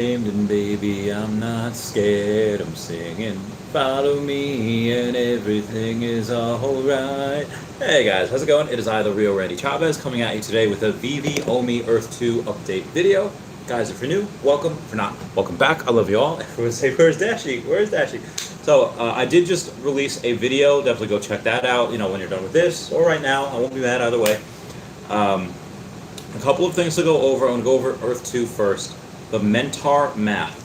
And baby, I'm not scared, I'm singing, follow me and everything is alright. Hey guys, how's it going? It is I, the real Randy Chavez, coming at you today with a Veve OMI Earth 2 update video. Guys, if you're new, welcome. If you're not, welcome back. I love you all. Everyone say, where's Dashy? Where's Dashy? So, I did just release a video. Definitely go check that out, when you're done with this, or right now. I won't be mad either way. A couple of things to go over. I'm going to go over Earth 2 first. The Mentar Math.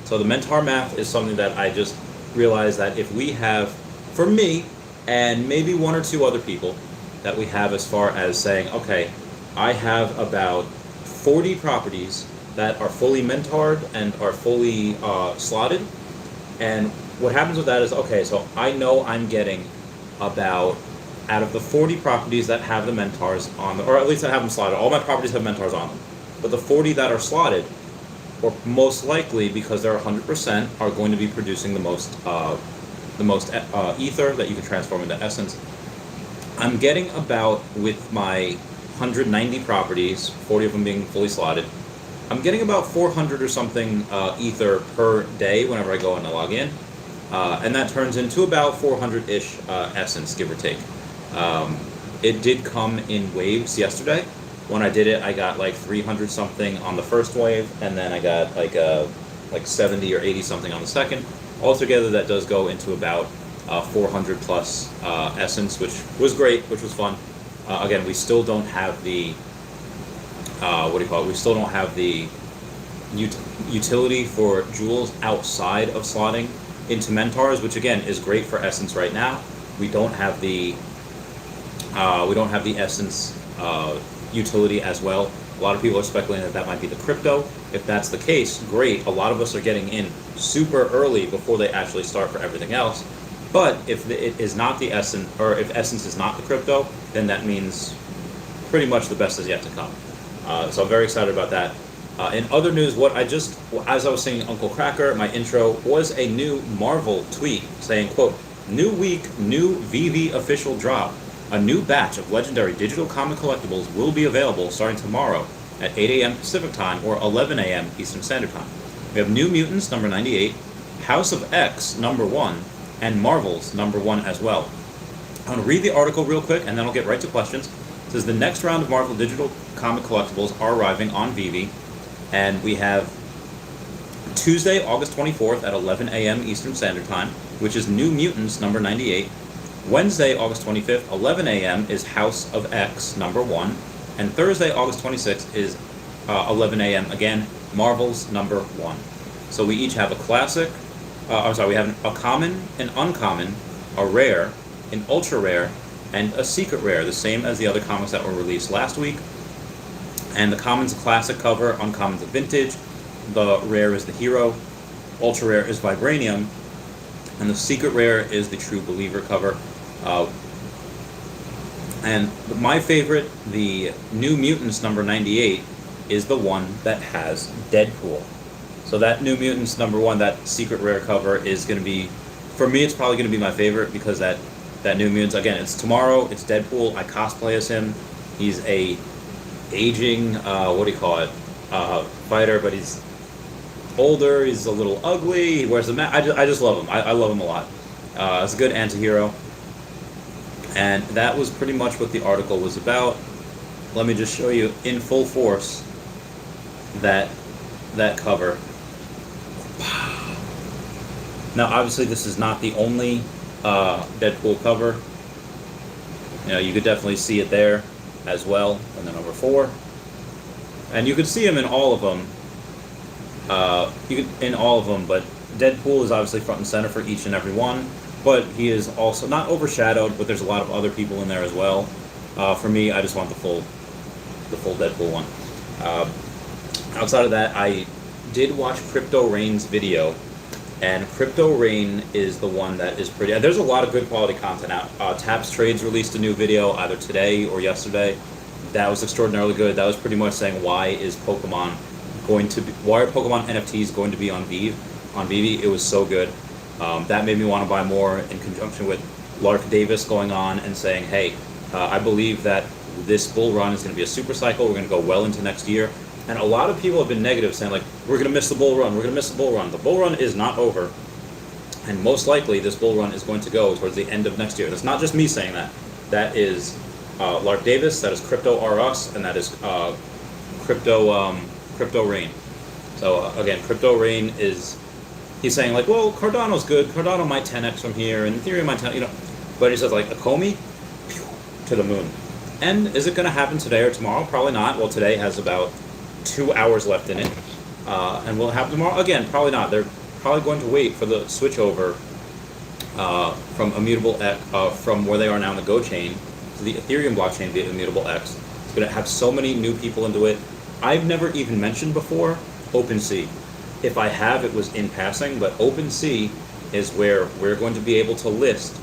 So the Mentar Math is something that I just realized that if we have, for me, and maybe one or two other people, that we have as far as saying, okay, I have about 40 properties that are fully mentored and are fully slotted. And what happens with that is, okay, so I know I'm getting about, out of the 40 properties that have the mentors on them, or at least I have them slotted, all my properties have mentors on them, but the 40 that are slotted, or most likely, because they're 100%, are going to be producing the most ether that you can transform into essence. I'm getting about, with my 190 properties, 40 of them being fully slotted, I'm getting about 400 or something ether per day whenever I go and log in, and that turns into about 400-ish essence, give or take. It did come in waves yesterday. When I did it, I got like 300 something on the first wave, and then I got like 70 or 80 something on the second. Altogether, that does go into about 400 plus essence, which was great, which was fun. Again, we still don't have the we still don't have the utility for jewels outside of slotting into mentors, which again is great for essence right now. We don't have the essence utility as well. A lot of people are speculating that that might be the crypto. If that's the case, great. A lot of us are getting in super early before they actually start for everything else. But if it is not the essence, or if essence is not the crypto, then that means pretty much the best is yet to come. So I'm very excited about that. In other news, as I was saying, Uncle Cracker, my intro was a new Marvel tweet saying, quote, "New week, new Veve official drop. A new batch of legendary digital comic collectibles will be available starting tomorrow at 8 a.m. Pacific Time or 11 a.m. Eastern Standard Time. We have New Mutants number 98, House of X number 1, and Marvels number 1 as well." I'm going to read the article real quick and then I'll get right to questions. It says the next round of Marvel digital comic collectibles are arriving on Veve, and we have Tuesday, August 24th at 11 a.m. Eastern Standard Time, which is New Mutants number 98. Wednesday, August 25th, 11 a.m. is House of X number 1, and Thursday, August 26th is 11 a.m. again, Marvels number 1. So we each have a classic, we have a common, an uncommon, a rare, an ultra rare, and a secret rare, the same as the other comics that were released last week. And the common's a classic cover, uncommon's a vintage, the rare is the hero, ultra rare is vibranium, and the secret rare is the True Believer cover. And my favorite, the New Mutants number 98, is the one that has Deadpool. So that New Mutants number 1, that secret rare cover is going to be, for me, it's probably going to be my favorite because that New Mutants, again, it's tomorrow, it's Deadpool, I cosplay as him. He's a aging, fighter, but he's older, he's a little ugly, he wears the mask. I just love him. I love him a lot. It's a good anti-hero. And that was pretty much what the article was about. Let me just show you in full force that cover. Now, obviously, this is not the only Deadpool cover. You could definitely see it there as well, and the number 4. And you could see him in all of them. But Deadpool is obviously front and center for each and every one. But he is also not overshadowed, but there's a lot of other people in there as well. For me, I just want the full Deadpool one. Outside of that, I did watch Crypto Rain's video, and Crypto Rain is the one that is pretty. There's a lot of good quality content out. Taps Trades released a new video either today or yesterday. That was extraordinarily good. That was pretty much saying why are Pokemon NFTs going to be on Veve? It was so good. That made me want to buy more, in conjunction with Lark Davis going on and saying, hey, I believe that this bull run is going to be a super cycle. We're going to go well into next year. And a lot of people have been negative, saying like, we're going to miss the bull run, we're going to miss the bull run. The bull run is not over. And most likely this bull run is going to go towards the end of next year. That's not just me saying that. That is Lark Davis, that is Crypto R Us, and that is Crypto Rain. So again, Crypto Rain is, he's saying like, well, Cardano's good. Cardano might 10x from here, and Ethereum might 10, But he says like, Akomi, to the moon. And is it going to happen today or tomorrow? Probably not. Well, today has about 2 hours left in it. And will it happen tomorrow? Again, probably not. They're probably going to wait for the switch over from Immutable X, from where they are now in the Go chain to the Ethereum blockchain via Immutable X. It's going to have so many new people into it. I've never even mentioned before OpenSea. If I have, it was in passing, but OpenSea is where we're going to be able to list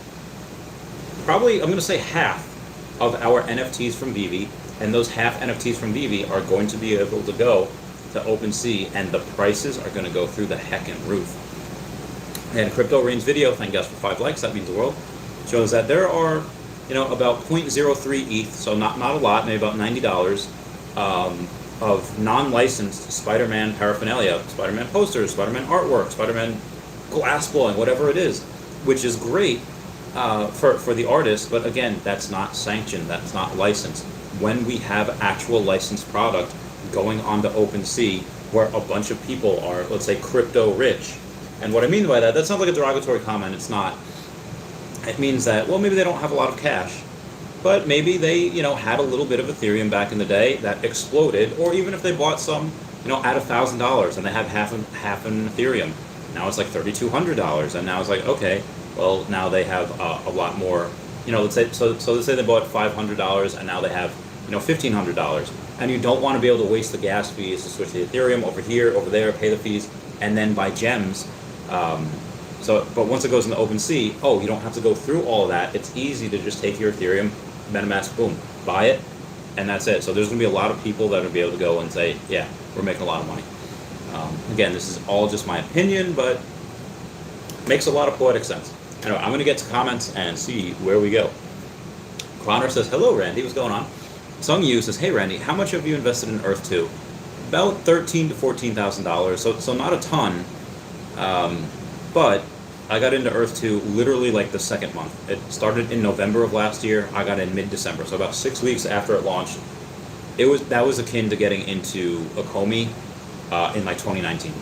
probably, I'm going to say half of our NFTs from Veve, and those half NFTs from Veve are going to be able to go to OpenSea, and the prices are going to go through the heckin' roof. And Crypto Rain's video, thank you guys for 5 likes, that means the world, shows that there are, about 0.03 ETH, so not a lot, maybe about $90, of non-licensed SpiderMan paraphernalia, SpiderMan posters, SpiderMan artwork, SpiderMan glass blowing, whatever it is, which is great for the artist, but again, that's not sanctioned, that's not licensed. When we have actual licensed product going onto OpenSea, where a bunch of people are, let's say, crypto rich, and what I mean by that sounds like a derogatory comment, it's not. It means that, well, maybe they don't have a lot of cash, but maybe they, had a little bit of Ethereum back in the day that exploded, or even if they bought some, at $1,000 and they have half an Ethereum, now it's like $3,200, and now it's like, okay, well, now they have a lot more, let's say, so let's say they bought $500 and now they have, $1,500, and you don't want to be able to waste the gas fees to switch to Ethereum over here, over there, pay the fees, and then buy gems. But once it goes into OpenSea, you don't have to go through all of that. It's easy to just take your Ethereum, MetaMask, boom, buy it, and that's it. So there's going to be a lot of people that will be able to go and say, yeah, we're making a lot of money. Again, this is all just my opinion, but makes a lot of poetic sense. Anyway, I'm going to get to comments and see where we go. Connor says, hello, Randy, what's going on? Sung Yu says, hey, Randy, how much have you invested in Earth 2? About $13,000 to $14,000, so not a ton. But I got into Earth 2 literally like the second month. It started in November of last year. I got in mid-December, so about 6 weeks after it launched. That was akin to getting into Akomi in like 2019,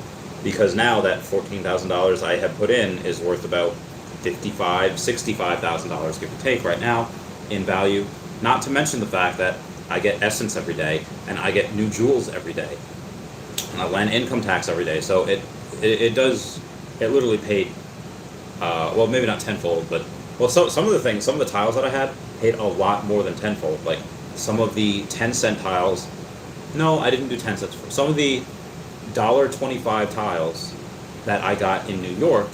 because now that $14,000 I had put in is worth about $55,000, $65,000, give or take, right now in value. Not to mention the fact that I get Essence every day, and I get new jewels every day, and I land income tax every day. So it literally paid, well, maybe not tenfold, but some of the tiles that I had paid a lot more than tenfold. Like some of the 10-cent tiles, no, I didn't do 10 cents. Some of the $1.25 tiles that I got in New York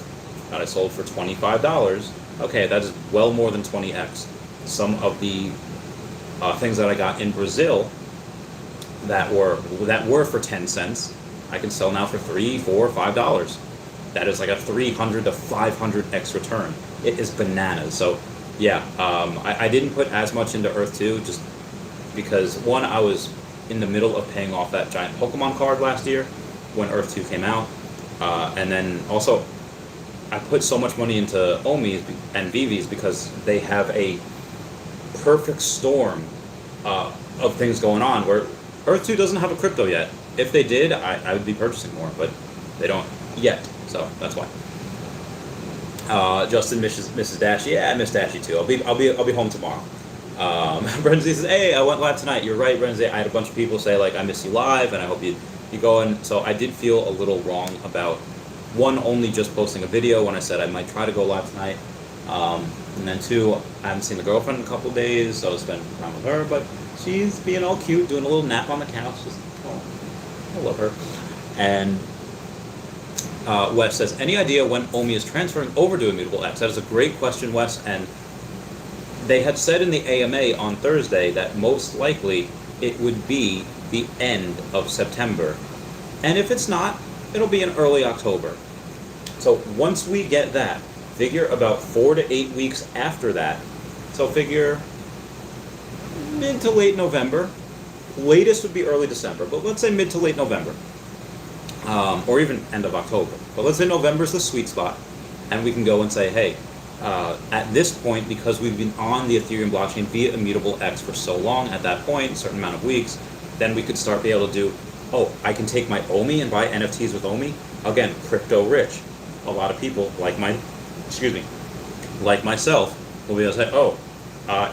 that I sold for $25. Okay, that is well more than 20x. Some of the things that I got in Brazil that were for 10 cents, I can sell now for $3, $4, $5. That is like a 300 to 500x return. It is bananas. So yeah, I didn't put as much into Earth 2 just because, one, I was in the middle of paying off that giant Pokemon card last year when Earth 2 came out, and then also I put so much money into OMIs and Veves because they have a perfect storm of things going on, where Earth 2 doesn't have a crypto yet. If they did, I would be purchasing more, but they don't yet, so that's why. Justin misses Dashy. Yeah, I miss Dashy too. I'll be home tomorrow. Brenzy says, hey, I went live tonight. You're right, Brenzy. I had a bunch of people say like, I miss you live, and I hope you go in. So I did feel a little wrong about, one, only just posting a video when I said I might try to go live tonight. And then two, I haven't seen the girlfriend in a couple of days, so I spent time with her, but she's being all cute, doing a little nap on the couch. Just, I love her. And Wes says, any idea when OMI is transferring over to Immutable X? That is a great question, Wes, and they had said in the AMA on Thursday that most likely it would be the end of September. And if it's not, it'll be in early October. So once we get that, figure about 4 to 8 weeks after that. So figure mid to late November, latest would be early December, but let's say mid to late November, or even end of October. But let's say November is the sweet spot, and we can go and say, hey, at this point, because we've been on the Ethereum blockchain via Immutable X for so long, at that point, a certain amount of weeks, then we could start be able to do, oh, I can take my OMI and buy NFTs with OMI. Again, crypto rich. A lot of people like like myself will be able to say, oh,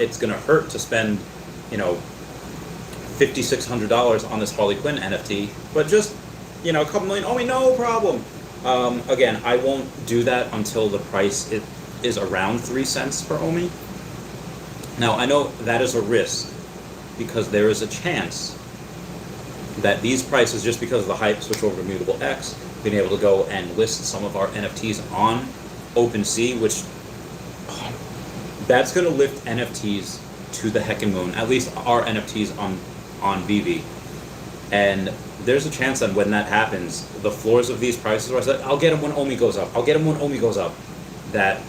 it's going to hurt to spend, $5,600 on this Harley Quinn NFT, but just, a couple million OMI, no problem. Again, I won't do that until the price is around 3 cents per OMI. Now, I know that is a risk because there is a chance that these prices, just because of the hype switch over to Immutable X, being able to go and list some of our NFTs on OpenSea, which that's going to lift NFTs to the heckin' moon, at least our NFTs on Veve. And there's a chance that when that happens, the floors of these prices, where I said, I'll get them when OMI goes up, that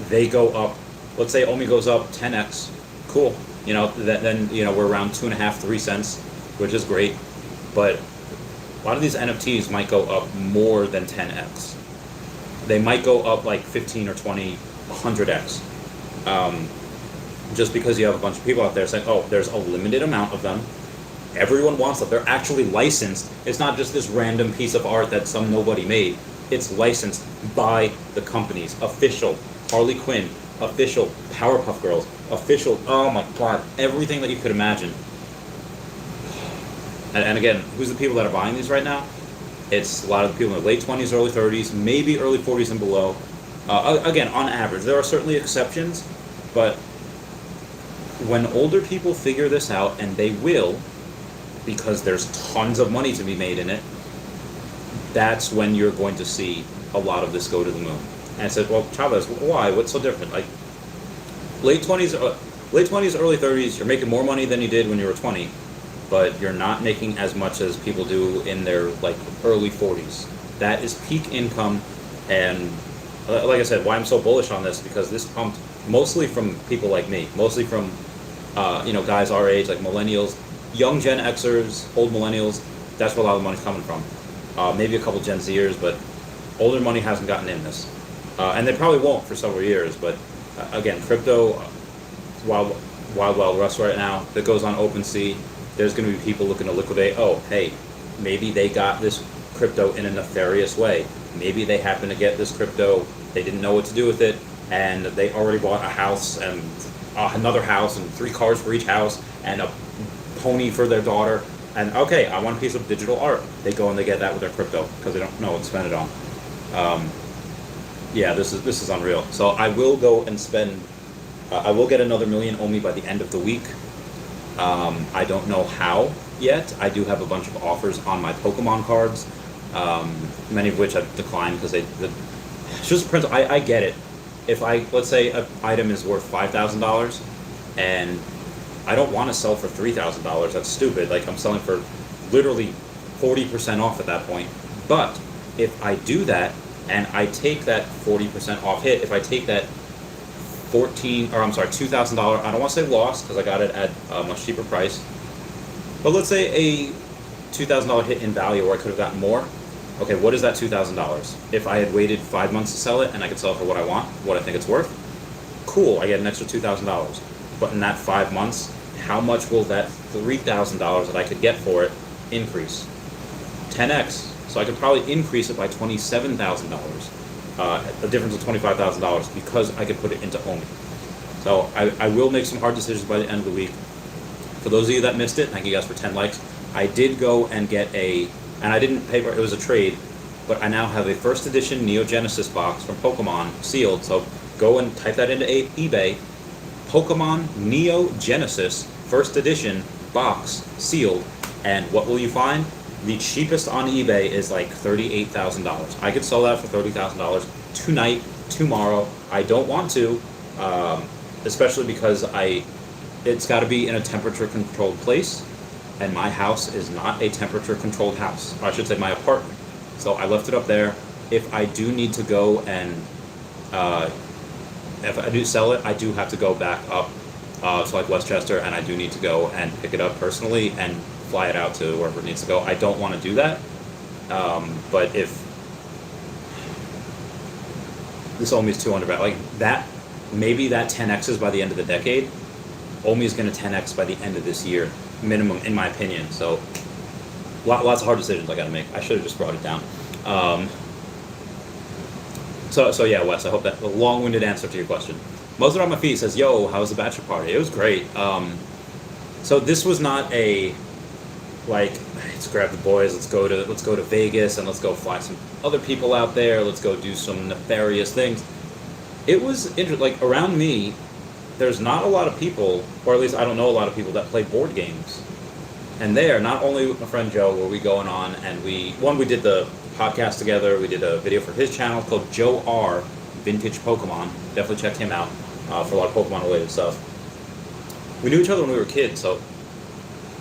they go up. Let's say OMI goes up 10x, cool. Then we're around 2.5, 3 cents, which is great. But a lot of these NFTs might go up more than 10x. They might go up like 15 or 20, 100x. Just because you have a bunch of people out there saying, oh, there's a limited amount of them. Everyone wants them. They're actually licensed. It's not just this random piece of art that some nobody made. It's licensed by the companies. Official Harley Quinn, official Powerpuff Girls, official, oh my god, everything that you could imagine. And again, who's the people that are buying these right now? It's a lot of the people in their late 20s, early 30s, maybe early 40s and below. Again, on average, there are certainly exceptions, but when older people figure this out, and they will, because there's tons of money to be made in it, that's when you're going to see a lot of this go to the moon. And I said, well, Chavez, why? What's so different? Like, late 20s, early 30s, you're making more money than you did when you were 20, but you're not making as much as people do in their early 40s. That is peak income, and like I said, why I'm so bullish on this, because this pumped mostly from people like me, mostly from guys our age, like millennials, young Gen Xers, old millennials. That's where a lot of the money's coming from. Maybe a couple Gen Zers, but older money hasn't gotten in this, and they probably won't for several years. But again, crypto, wild west right now. That goes on OpenSea. There's going to be people looking to liquidate. Oh, hey, maybe they got this crypto in a nefarious way. Maybe they happen to get this crypto, they didn't know what to do with it, and they already bought a house and another house and 3 cars for each house and a pony for their daughter. And okay, I want a piece of digital art. They go and they get that with their crypto because they don't know what to spend it on. Yeah, this is unreal. So I will go and spend. I will get another million OMI by the end of the week. I don't know how yet. I do have a bunch of offers on my Pokemon cards, many of which I've declined because it's just a principle. I get it. If let's say an item is worth $5,000 and I don't want to sell for $3,000. That's stupid. Like, I'm selling for literally 40% off at that point. But if I do that and I take that 40% off hit, if I take that $2,000, I don't want to say loss because I got it at a much cheaper price. But let's say a $2,000 hit in value where I could have gotten more. Okay, what is that $2,000? If I had waited 5 months to sell it and I could sell it for what I want, what I think it's worth, cool, I get an extra $2,000. But in that 5 months, how much will that $3,000 that I could get for it increase? 10x. So I could probably increase it by $27,000. A difference of $25,000 because I could put it into OMI. So I will make some hard decisions by the end of the week. For those of you that missed it, thank you guys for 10 likes. I did go and get and I didn't pay for it, it was a trade, but I now have a first edition Neo Genesis box from Pokemon sealed. So go and type that into eBay. Pokemon Neo Genesis first edition box sealed, and what will you find? The cheapest on eBay is like $38,000. I could sell that for $30,000 tonight, tomorrow. I don't want to, especially because it's got to be in a temperature controlled place, and my house is not a temperature controlled house. Or I should say my apartment. So I left it up there. If I do need to go and if I do sell it, I do have to go back up to like Westchester, and I do need to go and pick it up personally and fly it out to wherever it needs to go. I don't want to do that. But if this OMI is 200, like that, maybe that 10x's by the end of the decade. OMI is going to 10x by the end of this year, minimum, in my opinion. So lots of hard decisions I got to make. I should have just brought it down. So yeah, Wes, I hope that a long-winded answer to your question. Mozart on my feet says, "Yo, how was the bachelor party?" It was great. So this was not a like, let's grab the boys, let's go to Vegas and let's go fly some other people out there. Let's go do some nefarious things. It was interesting. Like around me, there's not a lot of people, or at least I don't know a lot of people that play board games. And there, not only with my friend Joe, were we going on and we did the podcast together. We did a video for his channel called Joe R Vintage Pokemon. Definitely check him out for a lot of Pokemon related stuff. We knew each other when we were kids, so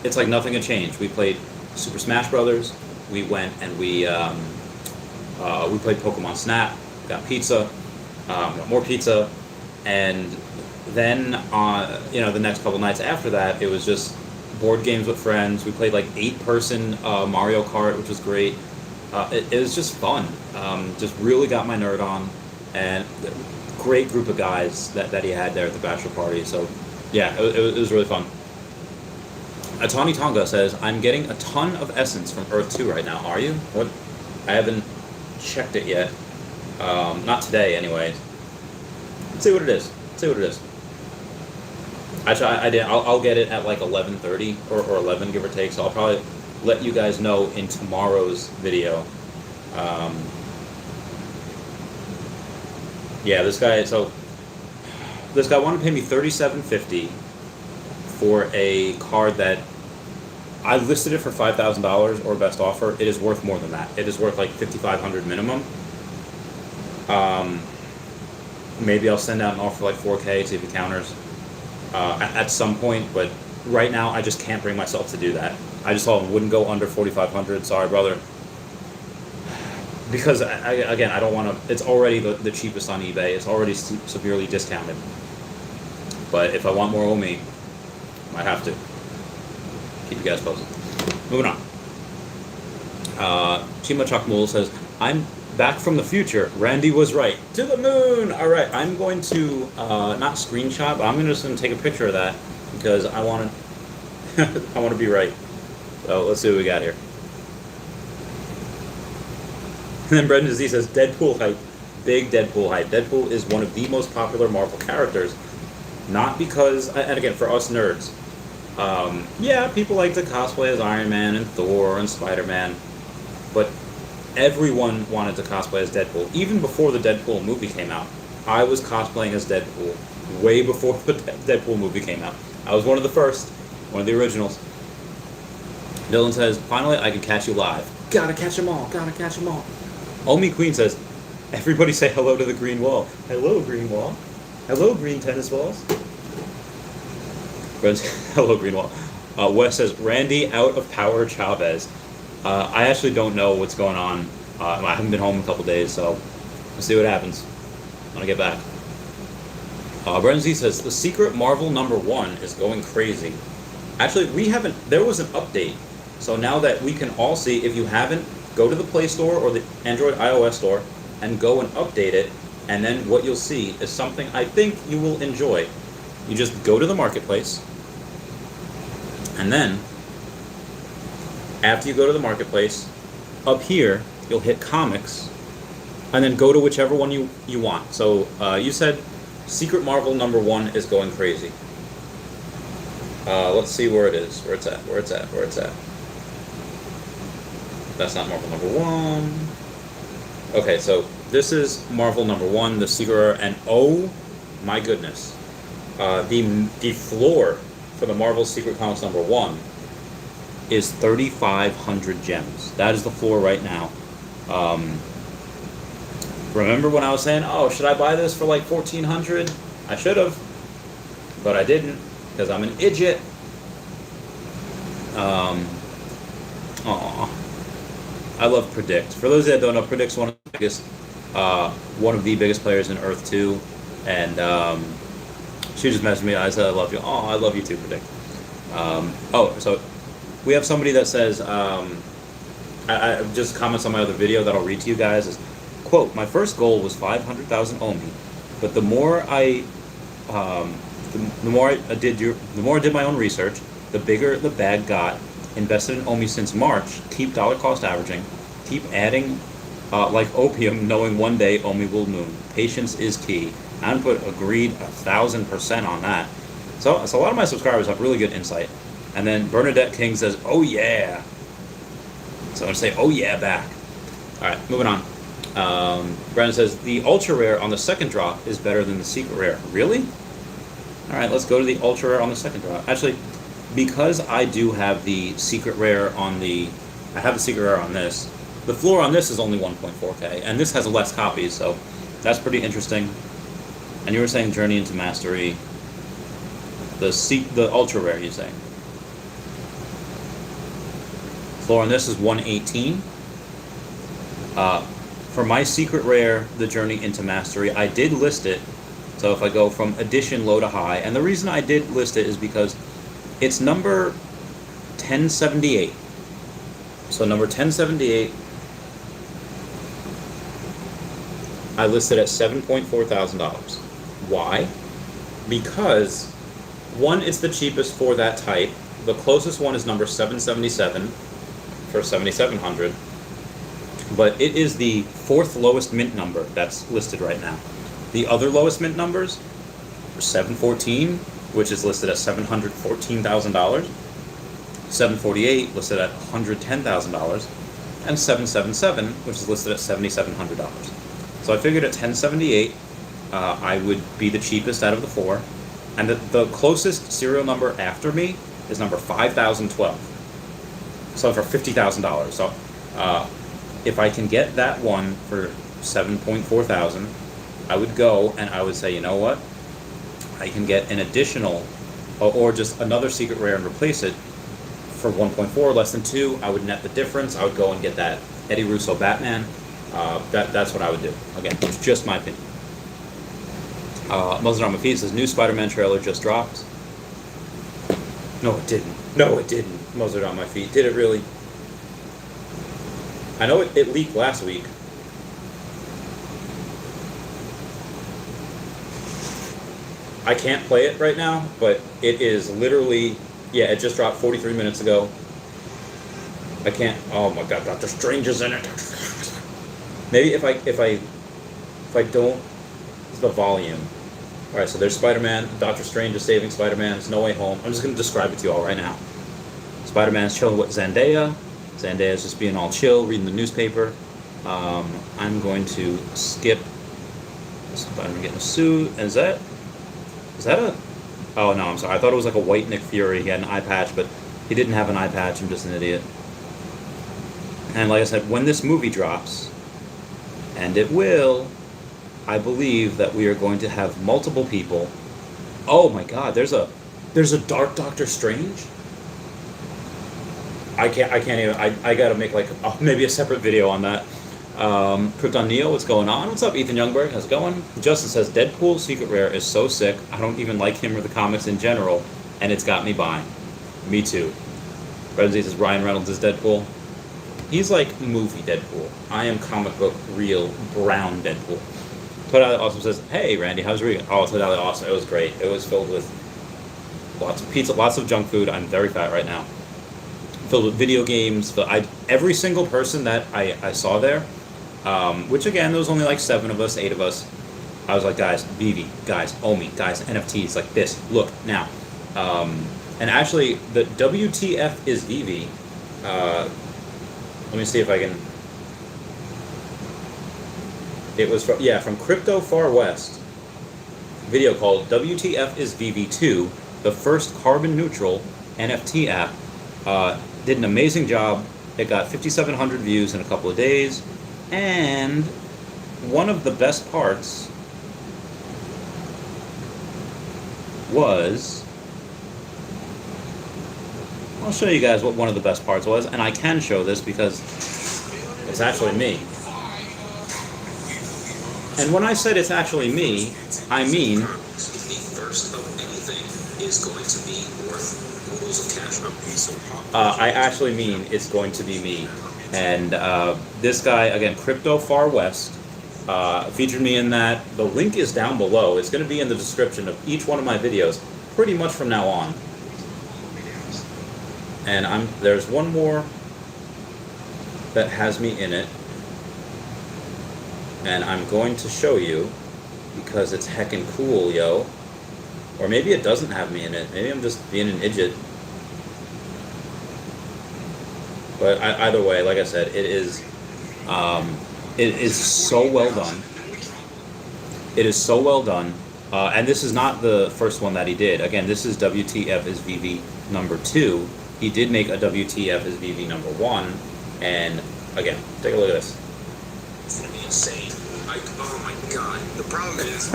it's like nothing had changed. We played Super Smash Brothers. We went and we played Pokemon Snap. Got pizza. Got more pizza, and then the next couple nights after that, it was just board games with friends. We played like 8-person Mario Kart, which was great. It was just fun. Just really got my nerd on, and great group of guys that he had there at the bachelor party. So yeah, it was really fun. Atani Tonga says, "I'm getting a ton of essence from Earth 2 right now. Are you? What? I haven't checked it yet. Not today, anyways. Let's see what it is. Actually, I'll get it at like 11:30 or 11, give or take. So I'll probably let you guys know in tomorrow's video. Yeah, this guy wanted to pay me $37.50 for a card that I listed it for $5,000 or best offer. It is worth more than that. It is worth like $5,500 minimum. Maybe I'll send out an offer like 4K, see if it counters at some point, but right now I just can't bring myself to do that. I just told him wouldn't go under 4,500. Sorry, brother. Because I don't want to. It's already the cheapest on eBay. It's already severely discounted. But if I want more OMI, I might have to. Keep you guys posted. Moving on. Chima Chakmul says, "I'm back from the future. Randy was right. To the moon." All right, I'm going to not screenshot, but I'm just going to take a picture of that because I want to. I want to be right. So let's see what we got here. And then Brendan Z says, "Deadpool hype, big Deadpool hype. Deadpool is one of the most popular Marvel characters, not because, and again for us nerds, yeah, people like to cosplay as Iron Man and Thor and SpiderMan, but." Everyone wanted to cosplay as Deadpool. Even before the Deadpool movie came out, I was cosplaying as Deadpool way before the Deadpool movie came out. I was one of the first, one of the originals. Dylan says, "Finally, I can catch you live. Gotta catch them all. OMI Queen says, "Everybody say hello to the green wall." Hello, green wall. Hello, green tennis balls. Hello, green wall. Wes says, "Randy out of power Chavez." I actually don't know what's going on. I haven't been home a couple days, so we'll see what happens when I get back. Brendan Z says, "The secret Marvel #1 is going crazy." Actually, there was an update. So now that we can all see, if you haven't, go to the Play Store or the Android iOS store and go and update it. And then what you'll see is something I think you will enjoy. You just go to the marketplace, and then after you go to the marketplace, up here, you'll hit comics, and then go to whichever one you want. So you said Secret Marvel #1 is going crazy. Let's see where it is. Where it's at. That's not Marvel #1. Okay, so this is Marvel #1, the Secret, and oh my goodness. The floor for the Marvel Secret Comics #1 is 3,500 gems. That is the floor right now. Remember when I was saying, "Oh, should I buy this for like 1,400? I should have, but I didn't because I'm an idiot. I love Predict. For those that don't know, Predict's one of the biggest players in Earth 2, and she just messaged me. I said, "I love you." Oh, I love you too, Predict. So We have somebody that says, I just comments on my other video that I'll read to you guys is, quote, my first goal was 500,000 OMI, but the more I did my own research, the bigger the bag got. Invested in OMI since March, keep dollar cost averaging, keep adding like opium, knowing one day OMI will moon. Patience is key. And put agreed 1,000% on that. So a lot of my subscribers have really good insight. And then Bernadette King says, oh yeah. So I'm going to say, oh yeah, back. All right, moving on. Brandon says, the ultra rare on the second drop is better than the secret rare. Really? All right, let's go to the ultra rare on the second drop. Actually, because I do have the secret rare on I have the secret rare on this. The floor on this is only 1.4K, and this has less copies, so that's pretty interesting. And you were saying Journey into Mastery, the ultra rare, you're saying. Floor on this is 118. For my secret rare, the Journey into Mastery, I did list it. So if I go from edition low to high, and the reason I did list it is because it's number 1078. So number 1078, I listed at $7,400. Why? Because, one, it's the cheapest for that type. The closest one is number 777 for 7,700. But it is the fourth lowest mint number that's listed right now. The other lowest mint numbers are 714, which is listed at $714,000, 748 listed at $110,000, and 777, which is listed at $7,700. So I figured at 1078, I would be the cheapest out of the four, and the closest serial number after me is number 5012. So for $50,000. So if I can get that one for 7.4 thousand, I would go and I would say, you know what? I can get an additional, or just another secret rare and replace it for 1.4, less than 2. I would net the difference. I would go and get that Eddie Russo Batman. That's what I would do. Again, it's just my opinion. Muzzled on my feet says, new SpiderMan trailer just dropped. No, it didn't. No, it didn't. Muzzled on my feet. Did it really? I know it leaked last week. I can't play it right now, but it is literally, yeah, it just dropped 43 minutes ago. I can't, oh my god, Doctor Strange is in it. Maybe if I don't, the volume. Alright, so there's Spider-Man, Doctor Strange is saving Spider-Man, it's No Way Home. I'm just going to describe it to you all right now. Spider-Man's chilling with Zendaya. Zendaya's just being all chill, reading the newspaper. I'm going to skip Spider-Man getting a suit. Is that a... Oh, no, I'm sorry. I thought it was like a white Nick Fury. He had an eye patch, but he didn't have an eye patch. I'm just an idiot. And like I said, when this movie drops, and it will, I believe that we are going to have multiple people. Oh my god, there's a Dark Doctor Strange? I can't even, I gotta make like, maybe a separate video on that. Krypton Neo, what's going on? What's up, Ethan Youngberg? How's it going? Justin says, Deadpool's Secret Rare is so sick, I don't even like him or the comics in general, and it's got me buying. Me too. Redzy says, Ryan Reynolds is Deadpool. He's like movie Deadpool. I am comic book, real, brown Deadpool. Todali Awesome says, hey, Randy, how's your weekend? Oh, Todali Awesome, it was great. It was filled with lots of pizza, lots of junk food. I'm very fat right now. Filled with video games. Every single person that I saw there, which again, there was only like 7 of us, 8 of us. I was like, guys, Veve, guys, OMI, guys, NFTs, like this, look, now. And actually, the WTF is Veve. Let me see if I can... It was from Crypto Far West. Video called WTF is Veve 2, the first carbon neutral NFT app. Did an amazing job. It got 5,700 views in a couple of days. And one of the best parts was... I'll show you guys what one of the best parts was, and I can show this because it's actually me. And when I said it's actually me, I mean is going to be worth oodles of cash. A piece of I actually mean it's going to be me. And this guy, again, Crypto Far West, featured me in that. The link is down below. It's going to be in the description of each one of my videos pretty much from now on. And there's one more that has me in it. And I'm going to show you because it's heckin' cool, yo. Or maybe it doesn't have me in it. Maybe I'm just being an idiot. But either way, like I said, it is so well done. It is so well done. And this is not the first one that he did. Again, this is WTF is VV number 2. He did make a WTF is VV number 1. And again, take a look at this. It's going to be insane. Like, oh my god. The problem is...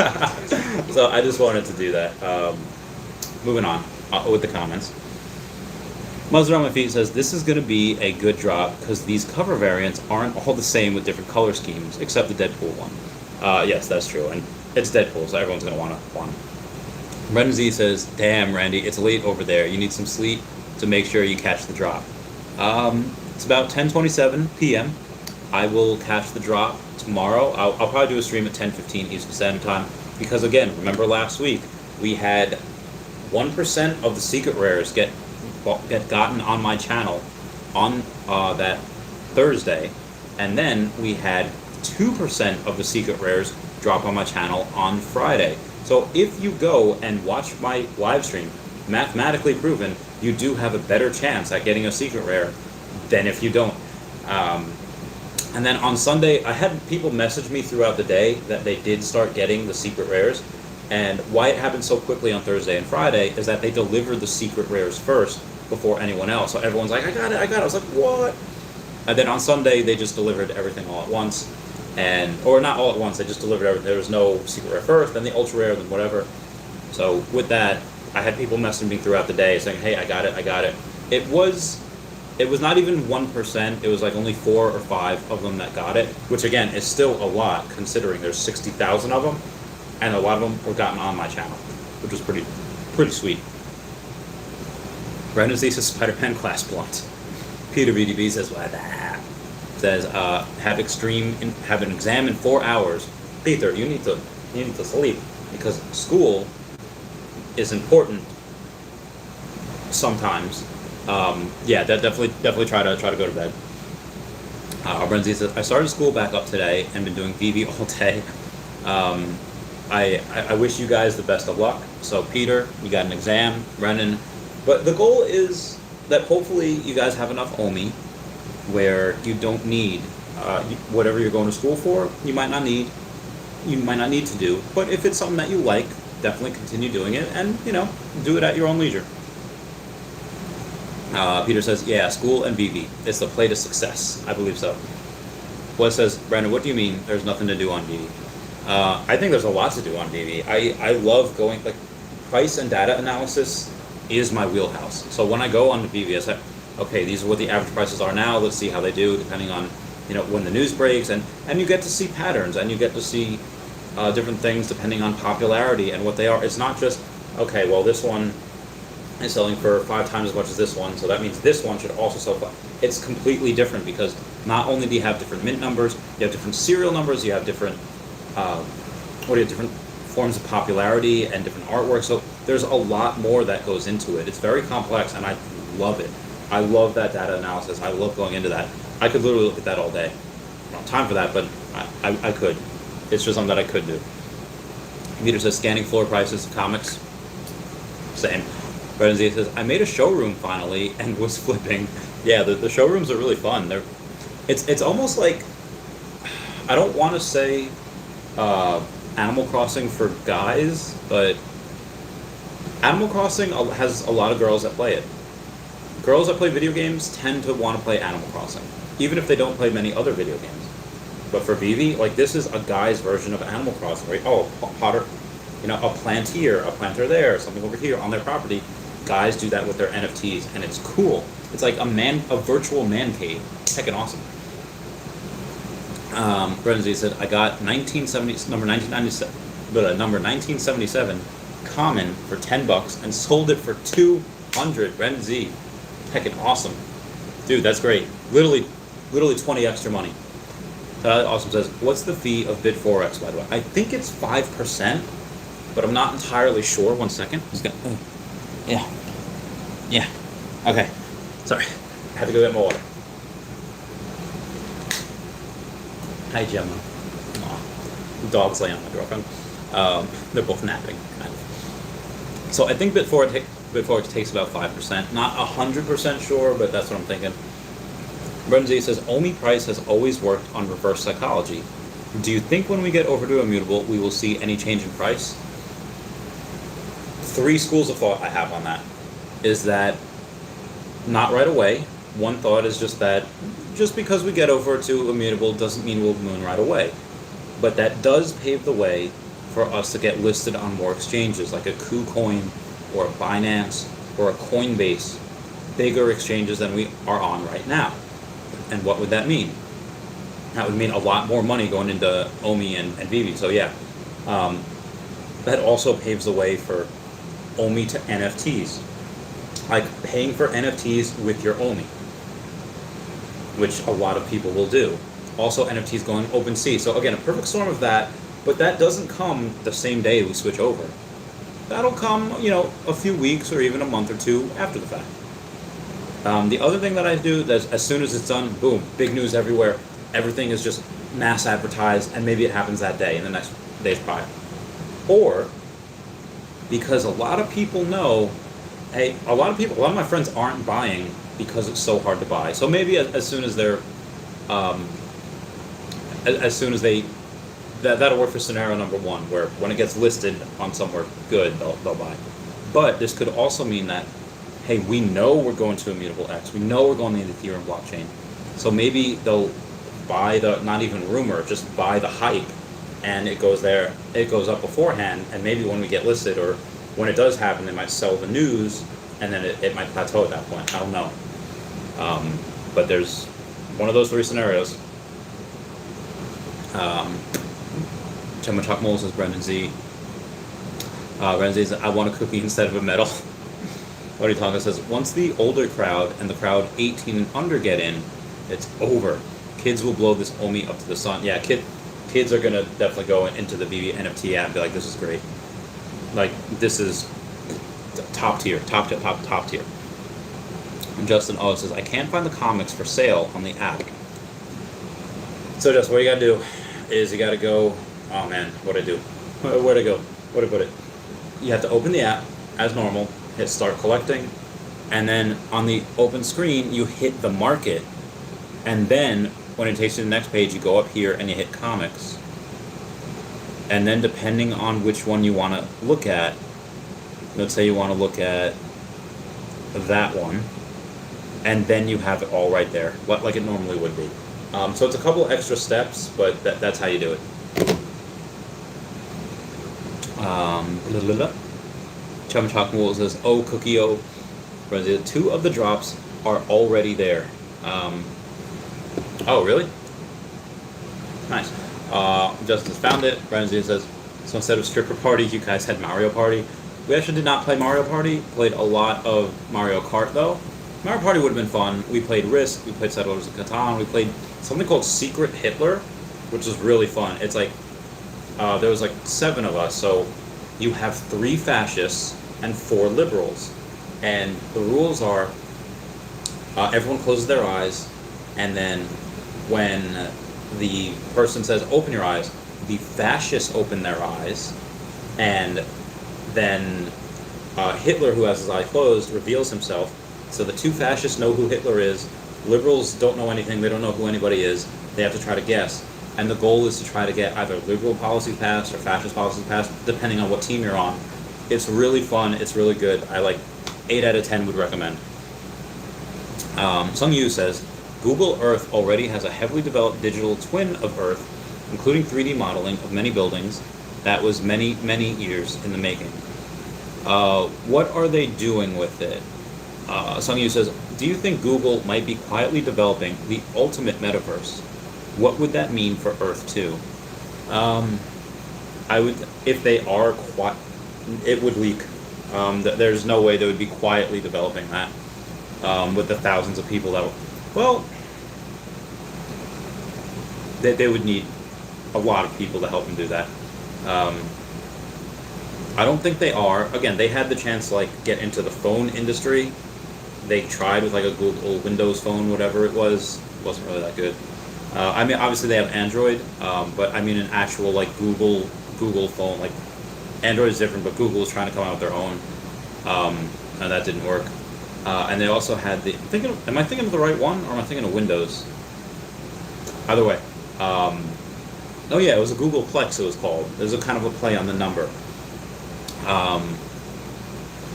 So I just wanted to do that. Moving on with the comments. Muzzle on my feet says, this is going to be a good drop because these cover variants aren't all the same with different color schemes, except the Deadpool one. Yes, that's true. And it's Deadpool, so everyone's going to want one. Brendan Z says, damn, Randy, it's late over there. You need some sleep to make sure you catch the drop. It's about 10:27 p.m. I will catch the drop tomorrow. I'll probably do a stream at 10:15 Eastern Standard Time because, again, remember last week we had 1% of the secret rares get gotten on my channel on that Thursday, and then we had 2% of the secret rares drop on my channel on Friday. So if you go and watch my live stream, mathematically proven, you do have a better chance at getting a secret rare than if you don't. And then on Sunday, I had people message me throughout the day that they did start getting the secret rares. And why it happened so quickly on Thursday and Friday is that they delivered the secret rares first before anyone else. So everyone's like, I got it. I was like, what? And then on Sunday, they just delivered everything all at once. Or not all at once, they just delivered everything. There was no secret rare first, then the ultra rare, then whatever. So with that, I had people messaging me throughout the day saying, hey, I got it. It was not even 1%. It was like only 4 or 5 of them that got it, which again is still a lot considering there's 60,000 of them. And a lot of them were gotten on my channel, which was pretty sweet. Brendan Z says SpiderMan class blunt. Peter BDB says what that says have an exam in 4 hours. Peter, you need to sleep because school is important sometimes. Yeah, definitely try to go to bed. Brendan Z says I started school back up today and been doing Veve all day. I wish you guys the best of luck. So Peter, you got an exam, Brennan. But the goal is that hopefully you guys have enough OMI where you don't need whatever you're going to school for. You might not need to do. But if it's something that you like, definitely continue doing it and, do it at your own leisure. Peter says, yeah, school and Veve. It's the play to success. I believe so. What says, Brandon, what do you mean there's nothing to do on Veve? I think there's a lot to do on Veve. I love going, price and data analysis is my wheelhouse. So when I go on to Veve, I say, okay, these are what the average prices are now. Let's see how they do depending on, when the news breaks. And you get to see patterns and you get to see different things depending on popularity and what they are. It's not just, okay, well, this one is selling for 5 times as much as this one, so that means this one should also sell for. It's completely different because not only do you have different mint numbers, you have different serial numbers, you have different different forms of popularity and different artwork. So there's a lot more that goes into it. It's very complex, and I love it. I love that data analysis. I love going into that. I could literally look at that all day. I don't have time for that, but I could. It's just something that I could do. Peter says, scanning floor prices of comics. Same. Brendan Z says, I made a showroom finally and was flipping. Yeah, the showrooms are really fun. It's almost like, I don't want to say Animal Crossing for guys, but Animal Crossing has a lot of girls that play it. Girls that play video games tend to want to play Animal Crossing, even if they don't play many other video games. But for Veve, this is a guy's version of Animal Crossing, right? Oh, Potter, a plant here, a planter there, something over here on their property. Guys do that with their NFTs, and it's cool. It's like a virtual man cave. Heckin' awesome. Brendan Z said, I got number 1977 common for $10 and sold it for 200. Ren Z, heckin' awesome, dude. That's great. Literally 20 extra money. Awesome says, what's the fee of Bid4X, by the way? I think it's 5%, but I'm not entirely sure. 1 second. Yeah. Okay. Sorry. I had to go get more water. Hi, Gemma. Aw. Dog's laying on my girlfriend. They're both napping, kind of. So I think Bid4X takes about 5%. Not 100% sure, but that's what I'm thinking. Renzi says, OMI price has always worked on reverse psychology. Do you think when we get over to Immutable, we will see any change in price? 3 schools of thought I have on that. Is that not right away. One thought is just that just because we get over to Immutable doesn't mean we'll moon right away. But that does pave the way for us to get listed on more exchanges like a KuCoin or a Binance or a Coinbase, bigger exchanges than we are on right now. And what would that mean? That would mean a lot more money going into OMI and Veve. So yeah, that also paves the way for OMI to NFTs. Like paying for NFTs with your OMI, which a lot of people will do. Also NFTs going OpenSea. So again, a perfect storm of that, but that doesn't come the same day we switch over. That'll come, a few weeks or even a month or two after the fact. The other thing that I do, is as soon as it's done, boom, big news everywhere. Everything is just mass advertised, and maybe it happens that day in the next days prior. Or, because a lot of people know, hey, a lot of my friends aren't buying because it's so hard to buy. So maybe as soon as they're, that'll work for scenario number 1, where when it gets listed on somewhere good, they'll buy. But this could also mean that, hey, we know we're going to Immutable X. We know we're going to the Ethereum blockchain. So maybe they'll buy not even rumor, just buy the hype, and it goes up beforehand, and maybe when we get listed, or when it does happen, they might sell the news, and then it might plateau at that point. I don't know. But there's one of those 3 scenarios. Chema Chalk Mole says, Brendan Z. Brendan Z says, I want a cookie instead of a medal. Buddy Tonga says, once the older crowd and the crowd 18 and under get in, it's over. Kids will blow this OMI up to the sun. Yeah, kids are going to definitely go into the Veve NFT app and be like, this is great. Like, this is top tier. And Justin O says, I can't find the comics for sale on the app. So just what you got to do is you got to go, oh man, what'd I do? Where'd I go? Where'd I put it? You have to open the app as normal, hit start collecting, and then on the open screen you hit the market, and then when it takes you to the next page you go up here and you hit comics, and then depending on which one you want to look at, let's say you want to look at that one, and then you have it all right there like it normally would be. So it's a couple extra steps, but that's how you do it. Chum Chalkmool says, oh, Cookie, oh. 2 of the drops are already there. Oh, really? Nice. Justice found it. Brendan says, so instead of Stripper Party, you guys had Mario Party. We actually did not play Mario Party. Played a lot of Mario Kart, though. Mario Party would have been fun. We played Risk. We played Settlers of Catan. We played something called Secret Hitler, which is really fun. It's like, there was like 7 of us, so you have 3 fascists and 4 liberals. And the rules are, everyone closes their eyes, and then when the person says, open your eyes, the fascists open their eyes, and then Hitler, who has his eye closed, reveals himself. So the 2 fascists know who Hitler is. Liberals don't know anything. They don't know who anybody is. They have to try to guess. And the goal is to try to get either liberal policies passed or fascist policies passed, depending on what team you're on. It's really fun. It's really good. I like 8 out of 10 would recommend. Sung Yu says, Google Earth already has a heavily developed digital twin of Earth, including 3D modeling of many buildings. That was many, many years in the making. What are they doing with it? Sung Yu says, do you think Google might be quietly developing the ultimate metaverse? What would that mean for Earth 2? I would, if they are it would leak. There's no way they would be quietly developing that with the thousands of people that. Well, they would need a lot of people to help them do that. I don't think they are. Again, they had the chance to like get into the phone industry. They tried with like a Google Windows phone, whatever it was. It wasn't really that good. I mean, obviously they have Android, but I mean an actual like Google phone. Like Android is different, but Google is trying to come out with their own, and that didn't work. And they also had the. Am I thinking of the right one, or am I thinking of Windows? Either way. Oh yeah, it was a Google Plex. It was called. There's a kind of a play on the number.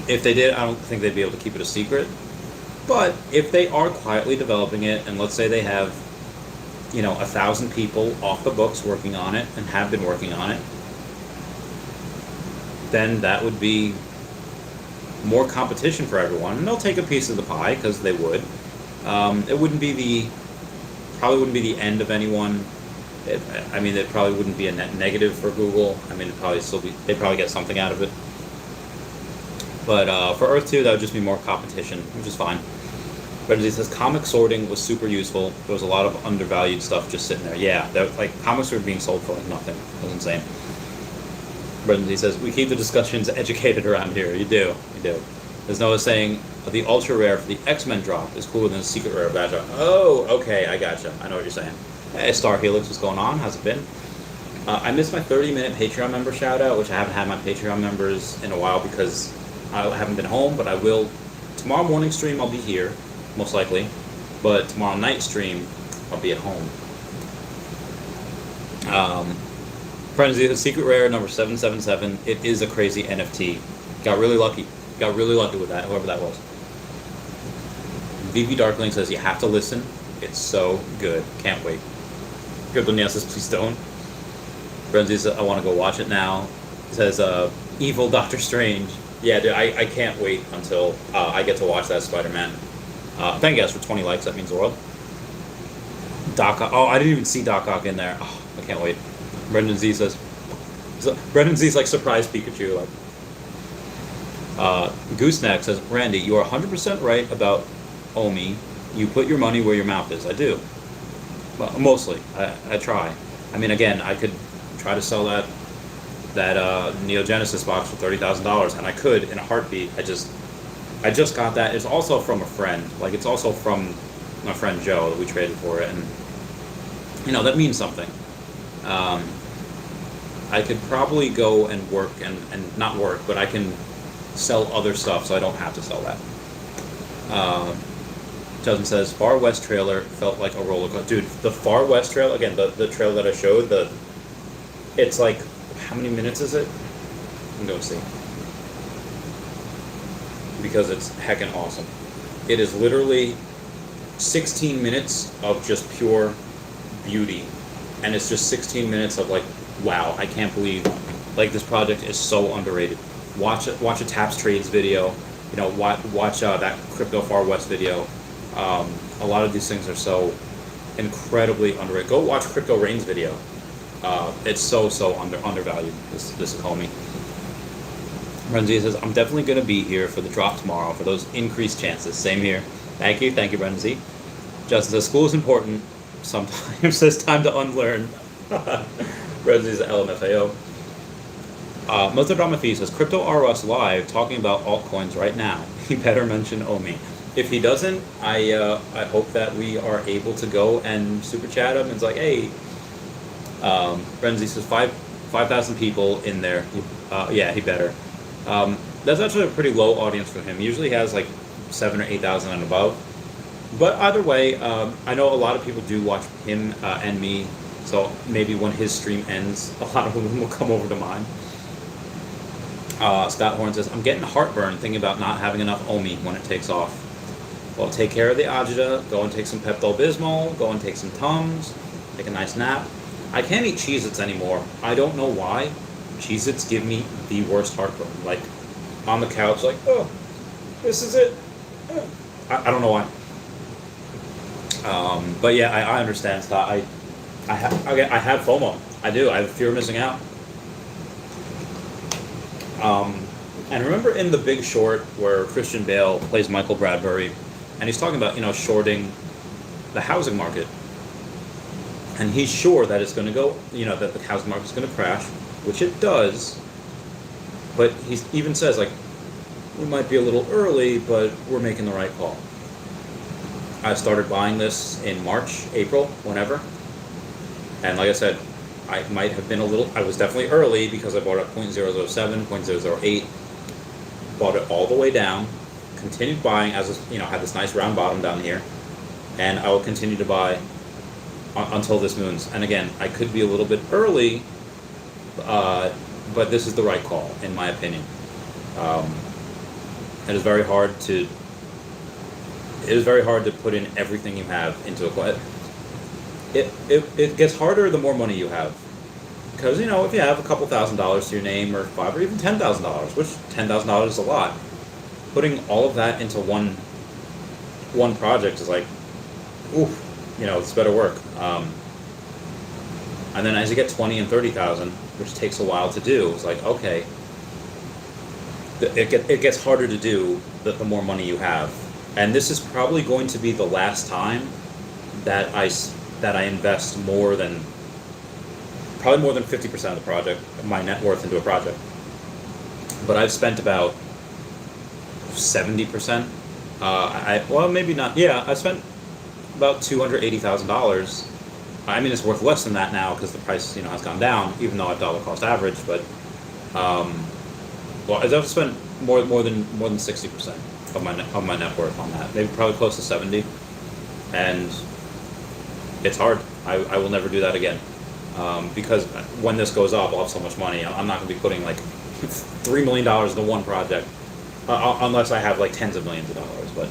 If they did, I don't think they'd be able to keep it a secret. But if they are quietly developing it, and let's say they have, 1,000 people off the books working on it and have been working on it, then that would be more competition for everyone, and they'll take a piece of the pie because they would. It wouldn't be probably wouldn't be the end of anyone. It probably wouldn't be a net negative for Google. It'd probably still be. They'd probably get something out of it. But for Earth 2, that would just be more competition, which is fine. But as he says, comic sorting was super useful. There was a lot of undervalued stuff just sitting there. Yeah, comics were being sold for like nothing. It was insane. But he says, we keep the discussions educated around here. You do. There's Noah saying, the ultra rare for the X-Men drop is cooler than the secret rare badge. Oh, okay, I gotcha. I know what you're saying. Hey, Star Helix, what's going on? How's it been? I missed my 30-minute Patreon member shout-out, which I haven't had my Patreon members in a while because I haven't been home, but I will. Tomorrow morning stream, I'll be here, most likely. But tomorrow night stream, I'll be at home. Friends, the secret rare number 777, it is a crazy NFT. Got really lucky with that, whoever that was. VV Darkling says, you have to listen. It's so good. Can't wait. Kryptoniel says, please don't. Brenzy says, I want to go watch it now. He says, evil Doctor Strange. Yeah, dude, I can't wait until I get to watch that Spider-Man. Thank you guys for 20 likes. That means the world. Doc Ock. Oh, I didn't even see Doc Ock in there. Oh, I can't wait. Brendan Z says, Brendan Z's like surprise Pikachu. Gooseneck says, Randy, you are 100% right about OMI. You put your money where your mouth is. I do. Well, mostly. I try. Again, I could try to sell that Neo Genesis box for $30,000, and I could in a heartbeat. I just got that. It's also from a friend. It's also from my friend Joe that we traded for it, and that means something. I could probably go and work and not work, but I can sell other stuff, so I don't have to sell that. Justin says, Far West trailer felt like a roller coaster. Dude, the Far West trailer, again, the trailer that I showed, it's like, how many minutes is it? I'm going to see. Because it's heckin' awesome. It is literally 16 minutes of just pure beauty. And it's just 16 minutes of wow, I can't believe, this project is so underrated. Watch a Taps Trades video, watch that Crypto Far West video. A lot of these things are so incredibly underrated. Go watch Crypto Rain's video. It's so undervalued. This homie. Renzi says, I'm definitely going to be here for the drop tomorrow for those increased chances. Same here. Thank you, Renzi. Justin says, school is important. Sometimes it's time to unlearn. Renzi's LMFAO. Motodrama says, Crypto RS live talking about altcoins right now. He better mention OMI. If he doesn't, I hope that we are able to go and super chat him and it's like, hey, Renzi says 5,000 people in there. Yeah, he better. That's actually a pretty low audience for him. He usually has 7,000 or 8,000 and above. But either way, I know a lot of people do watch him and me. So maybe when his stream ends, a lot of them will come over to mine. Scott Horn says, I'm getting heartburn thinking about not having enough OMI when it takes off. Well, take care of the agita, go and take some Pepto-Bismol, go and take some Tums, take a nice nap. I can't eat Cheez-Its anymore. I don't know why. Cheez-Its give me the worst heartburn. On the couch, oh, this is it. I don't know why. But yeah, I understand, Scott. I have FOMO. I do. I have fear of missing out. And remember in The Big Short where Christian Bale plays Michael Bradbury, and he's talking about, shorting the housing market. And he's sure that it's going to go, that the housing market's going to crash, which it does. But he even says, like, we might be a little early, but we're making the right call. I started buying this in March, April, whenever. And like I said, I might have been I was definitely early because I bought it at 0.007, 0.008, bought it all the way down, continued buying as, had this nice round bottom down here, and I will continue to buy until this moons. And again, I could be a little bit early, but this is the right call, in my opinion. It is very hard to put in everything you have into a coin. It gets harder the more money you have, because if you have a couple $1,000s to your name, or $5,000 or even $10,000, which $10,000 is a lot, putting all of that into one project is like, oof, it's better work. And then as you get 20 and 30,000, which takes a while to do, it's like, okay, it gets harder to do the more money you have. And this is probably going to be the last time that I invest more than 50% of the project, my net worth, into a project. But I've spent about 70%. Maybe not. Yeah, I spent about $280,000. I mean, it's worth less than that now because the price, has gone down, even though I've dollar cost average. But I've spent more than 60% of my net worth on that. Maybe probably close to 70. And it's hard. I will never do that again. Because when this goes up, I'll have so much money. I'm not going to be putting like $3 million into one project, unless I have like tens of millions of dollars. But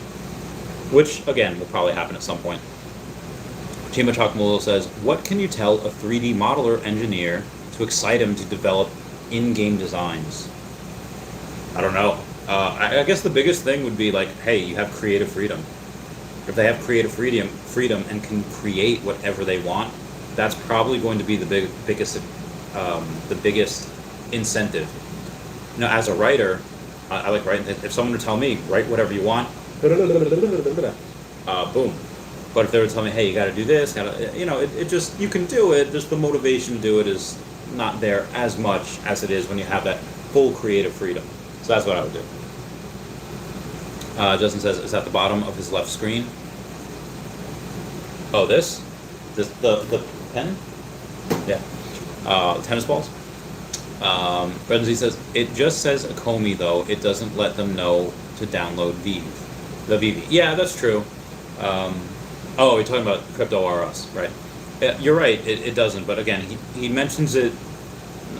which again will probably happen at some point. Chima Chakamulo says, "What can you tell a 3D modeler engineer to excite him to develop in-game designs?" I don't know. I guess the biggest thing would be like, hey, you have creative freedom. If they have creative freedom and can create whatever they want, that's probably going to be the biggest incentive. As a writer, I like writing. If someone would tell me, write whatever you want, boom. But if they would tell me, hey, you got to do this, it just, you can do it. Just the motivation to do it is not there as much as it is when you have that full creative freedom. So that's what I would do. Justin says it's at the bottom of his left screen. Oh, this the pen? Yeah. Tennis balls. Brendan Z says it just says Akomi though. It doesn't let them know to download Veve. The Veve. Yeah, that's true. Oh, you're talking about Crypto RS, right? You're right. It doesn't. But again, he mentions it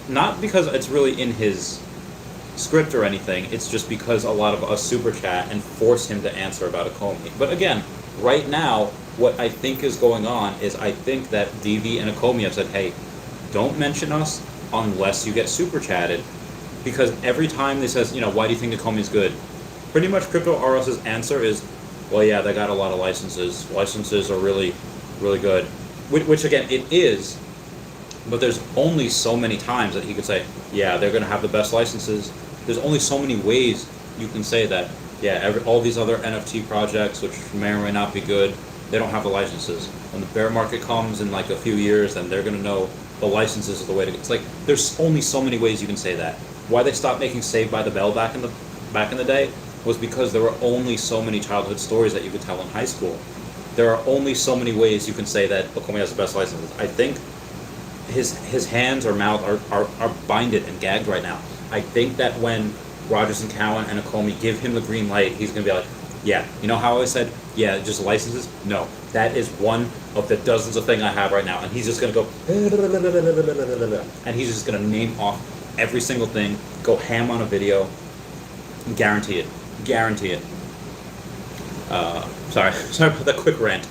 not because it's really in his script or anything. It's just because a lot of us super chat and force him to answer about Akomi. But again, right now, what I think is going on is I think that DV and Akomi have said, hey, don't mention us unless you get super chatted, because every time they says, why do you think Akomi is good? Pretty much Crypto RS's answer is, well, yeah, they got a lot of licenses. Licenses are really, really good. Which again, it is, but there's only so many times that he could say, yeah, they're going to have the best licenses. There's only so many ways you can say that, yeah, all these other NFT projects, which may or may not be good, they don't have the licenses. When the bear market comes in like a few years, then they're going to know the licenses are the way to go. It's like, there's only so many ways you can say that. Why they stopped making Saved by the Bell back in the day was because there were only so many childhood stories that you could tell in high school. There are only so many ways you can say that Akomi has the best licenses. I think his hands or mouth are binded and gagged right now. I think that when Rogers and Cowan and Akomi give him the green light, he's going to be like, yeah, how I said, yeah, just licenses? No, that is one of the dozens of things I have right now. And he's just going to go, and he's just going to name off every single thing, go ham on a video, guarantee it. Guarantee it. Sorry about that quick rant.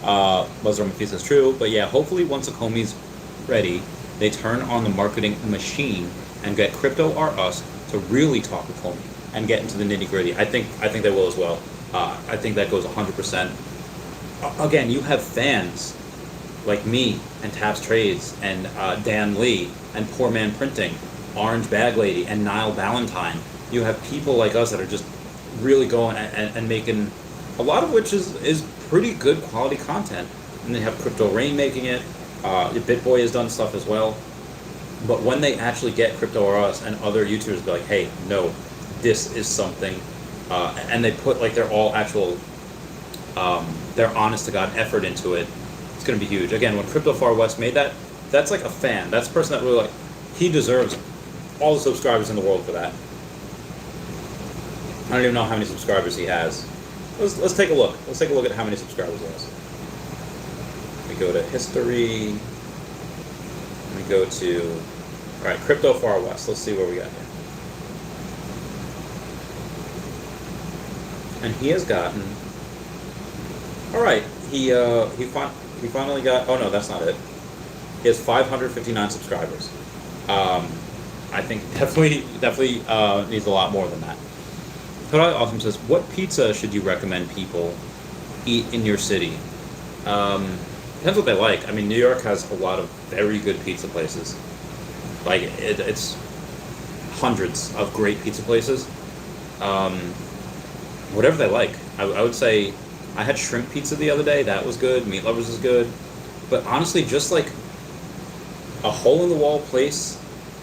Buzzer Mafi says true, but yeah, hopefully once Akomi's ready, they turn on the marketing machine and get Crypto or us to really talk Akomi and get into the nitty gritty. I think they will as well. I think that goes 100%. Again, you have fans like me and Taps Trades and Dan Lee and Poor Man Printing Orange Bag Lady and Niall Valentine. You have people like us that are just really going and making a lot of which is pretty good quality content. And they have Crypto Rain making it. BitBoy has done stuff as well. But when they actually get Crypto or Us and other YouTubers be like, hey, no, this is something, and they put like their all actual, their honest to God effort into it, it's going to be huge. Again, when Crypto Far West made that, that's like a fan. That's a person that really like, he deserves all the subscribers in the world for that. I don't even know how many subscribers he has. Let's take a look. Let's take a look at how many subscribers he has. We go to history. We go to, all right, Crypto Far West. Let's see where we got here. And he has gotten, all right, he finally got, oh no, that's not it. He has 559 subscribers. I think definitely needs a lot more than that. Kodai Awesome says, what pizza should you recommend people eat in your city? Depends what they like. I mean, New York has a lot of very good pizza places. Like, it's hundreds of great pizza places. Whatever they like. I would say, I had shrimp pizza the other day. That was good. Meat Lovers is good. But honestly, just like a hole-in-the-wall place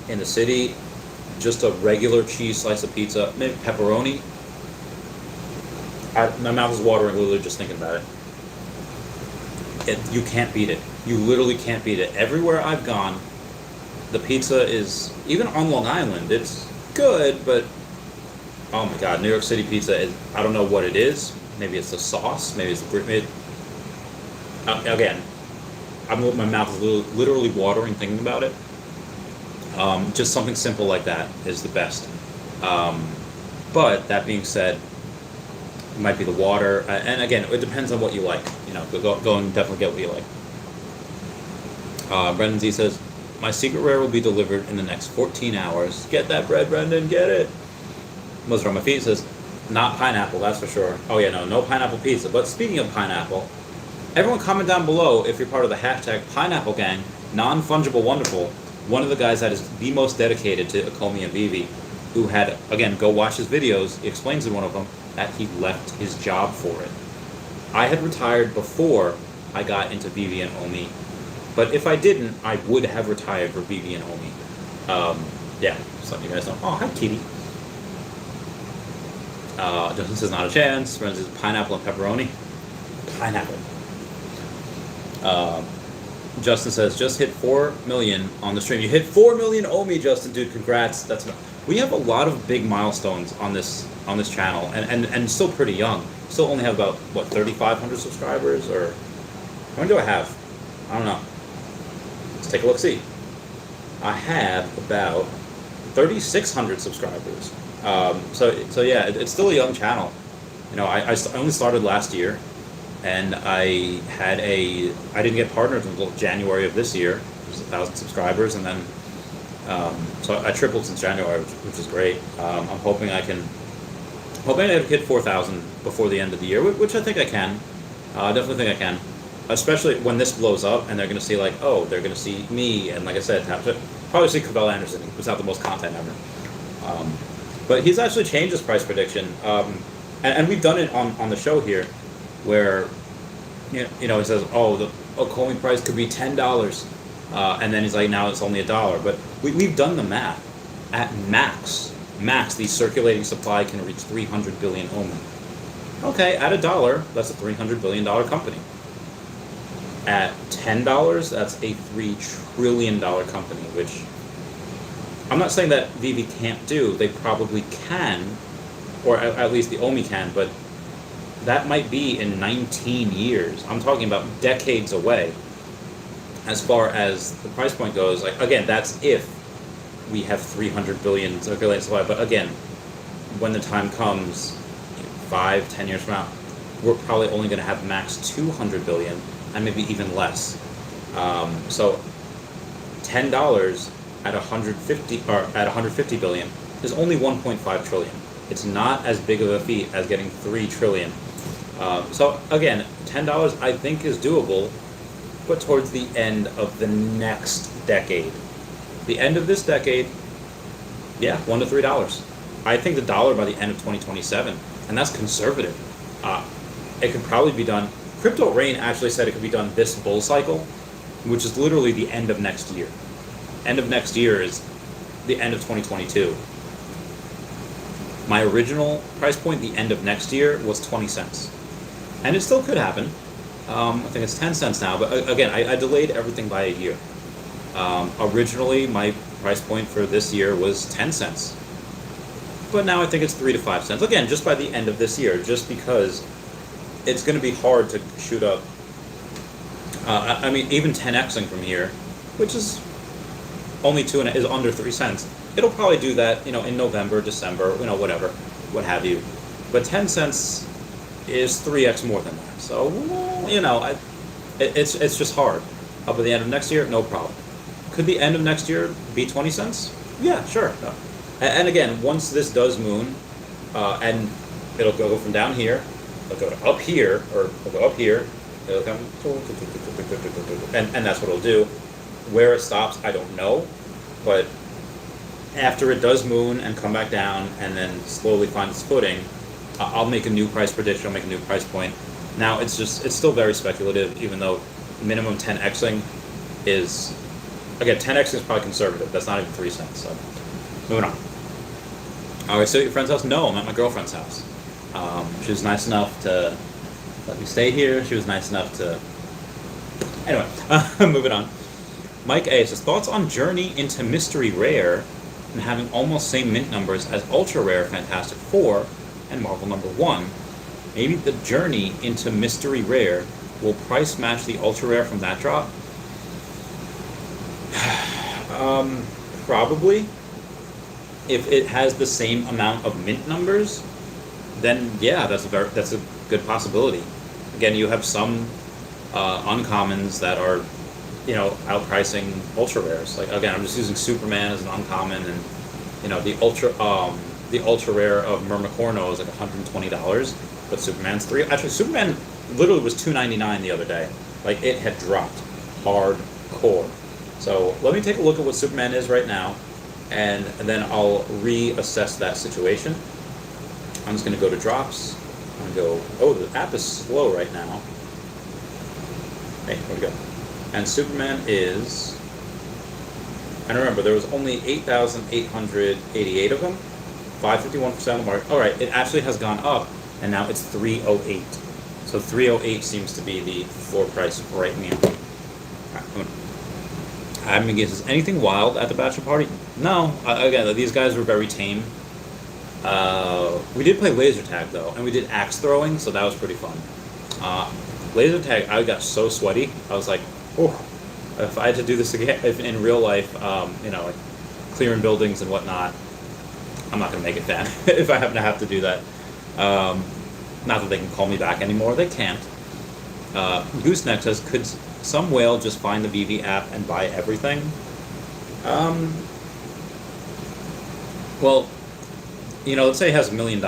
in the city, just a regular cheese slice of pizza, maybe pepperoni. My mouth is watering literally just thinking about it. You can't beat it. You literally can't beat it. Everywhere I've gone, the pizza is, even on Long Island, it's good, but oh my god, New York City pizza is, I don't know what it is. Maybe it's the sauce, maybe it's the again, my mouth is literally watering thinking about it. Just something simple like that is the best. But that being said, it might be the water, and again, it depends on what you like. You know, go and definitely get what you like. Brendan Z says, my secret rare will be delivered in the next 14 hours. Get that bread, Brendan, get it. Mozart on my feet says, not pineapple, that's for sure. Oh yeah, no pineapple pizza. But speaking of pineapple, everyone comment down below if you're part of the hashtag Pineapple Gang, non-fungible wonderful. One of the guys that is the most dedicated to OMI and Veve, who had, again, go watch his videos, he explains in one of them that he left his job for it. I had retired before I got into Veve and OMI, but if I didn't, I would have retired for Veve and OMI. Yeah, just letting you guys know. Oh, hi, Kitty. Justin says, not a chance. Brendan says, pineapple and pepperoni. Pineapple. Justin says, just hit 4 million on the stream. You hit 4 million OMI, Justin, dude. Congrats. We have a lot of big milestones on this channel, and still pretty young. Still only have about, what, 3,500 subscribers, or how many do I have? I don't know. Let's take a look. See, I have about 3,600 subscribers. So yeah, it's still a young channel. You know, I only started last year. And I didn't get partnered until January of this year. There's 1,000 subscribers, and then so I tripled since January, which is great. I'm hoping I hit 4,000 before the end of the year, which I think I can. I definitely think I can, especially when this blows up and they're going to see like, oh, they're going to see me, and like I said, probably see Cavell Anderson, who's not the most content ever. But he's actually changed his price prediction, and we've done it on the show here, where you know he says, oh, the OMI price could be $10, and then he's like, now it's only $1. But we've done the math. At max, the circulating supply can reach 300 billion OMI. Okay, at $1, that's a $300 billion company. At $10, that's a $3 trillion company, which I'm not saying that Veve can't do. They probably can, or at least the OMI can, but that might be in 19 years. I'm talking about decades away. As far as the price point goes, like, again, that's if we have 300 billion circulating supply. But again, when the time comes, 5-10 years from now, we're probably only going to have max 200 billion, and maybe even less. So $10 at 150 or at 150 billion is only 1.5 trillion. It's not as big of a feat as getting 3 trillion. So again, $10 I think is doable, but towards the end of the next decade. The end of this decade, Yeah, $1 to $3. I think the dollar by the end of 2027, and that's conservative. It could probably be done. Crypto Rain actually said it could be done this bull cycle, which is literally the end of next year. End of next year is the end of 2022. My original price point, the end of next year, was 20 cents. And it still could happen. I think it's 10 cents now, but again, I delayed everything by a year. Originally, my price point for this year was 10 cents. But now I think it's 3 to 5 cents. Again, just by the end of this year, just because it's going to be hard to shoot up. I mean, even 10xing from here, which is only is under 3 cents. It'll probably do that, you know, in November, December, you know, whatever, what have you. But 10 cents is 3x more than that. So, you know, it's just hard. Up at the end of next year, no problem. Could the end of next year be 20 cents? Yeah, sure. No. And again, once this does moon, and it'll go from down here, it'll go to up here, or it'll go up here, it'll come, and that's what it'll do. Where it stops, I don't know, but after it does moon and come back down and then slowly find its footing, I'll make a new price prediction, I'll make a new price point. Now it's still very speculative, even though minimum 10xing is, again, 10xing is probably conservative, that's not even 3 cents, so moving on. All right, so at your friend's house? No, I'm at my girlfriend's house. She was nice enough to let me stay here, she was nice enough to, anyway, moving on. Mike A says, thoughts on Journey into Mystery Rare and having almost same mint numbers as Ultra Rare Fantastic Four and Marvel number 1. Maybe the Journey into Mystery Rare will price match the Ultra Rare from that drop? Probably. If it has the same amount of mint numbers, then yeah, that's a good possibility. Again, you have some uncommons that are, you know, outpricing ultra rares. Like, again, I'm just using Superman as an uncommon, and you know, the ultra rare of Myrmicorno is like $120, but Superman's $3. Actually, Superman literally was $2.99 the other day. Like, it had dropped hardcore. So let me take a look at what Superman is right now, and then I'll reassess that situation. I'm just going to go to drops. I'm going to go. Oh, the app is slow right now. Hey, where'd it go? And Superman is, and remember, there was only 8,888 of them, 551% of the market. All right, it actually has gone up, and now it's 308. So 308 seems to be the floor price right now. All right, I mean, is anything wild at the Bachelor Party? No. Again, these guys were very tame. We did play laser tag though, and we did axe throwing, so that was pretty fun. Laser tag, I got so sweaty. I was like, oh, if I had to do this again in real life, you know, like clearing buildings and whatnot, I'm not gonna make it, fan. If I happen to have to do that. Not that they can call me back anymore. They can't. Gooseneck says, could some whale just find the Veve app and buy everything? Well, you know, let's say it has $1 million.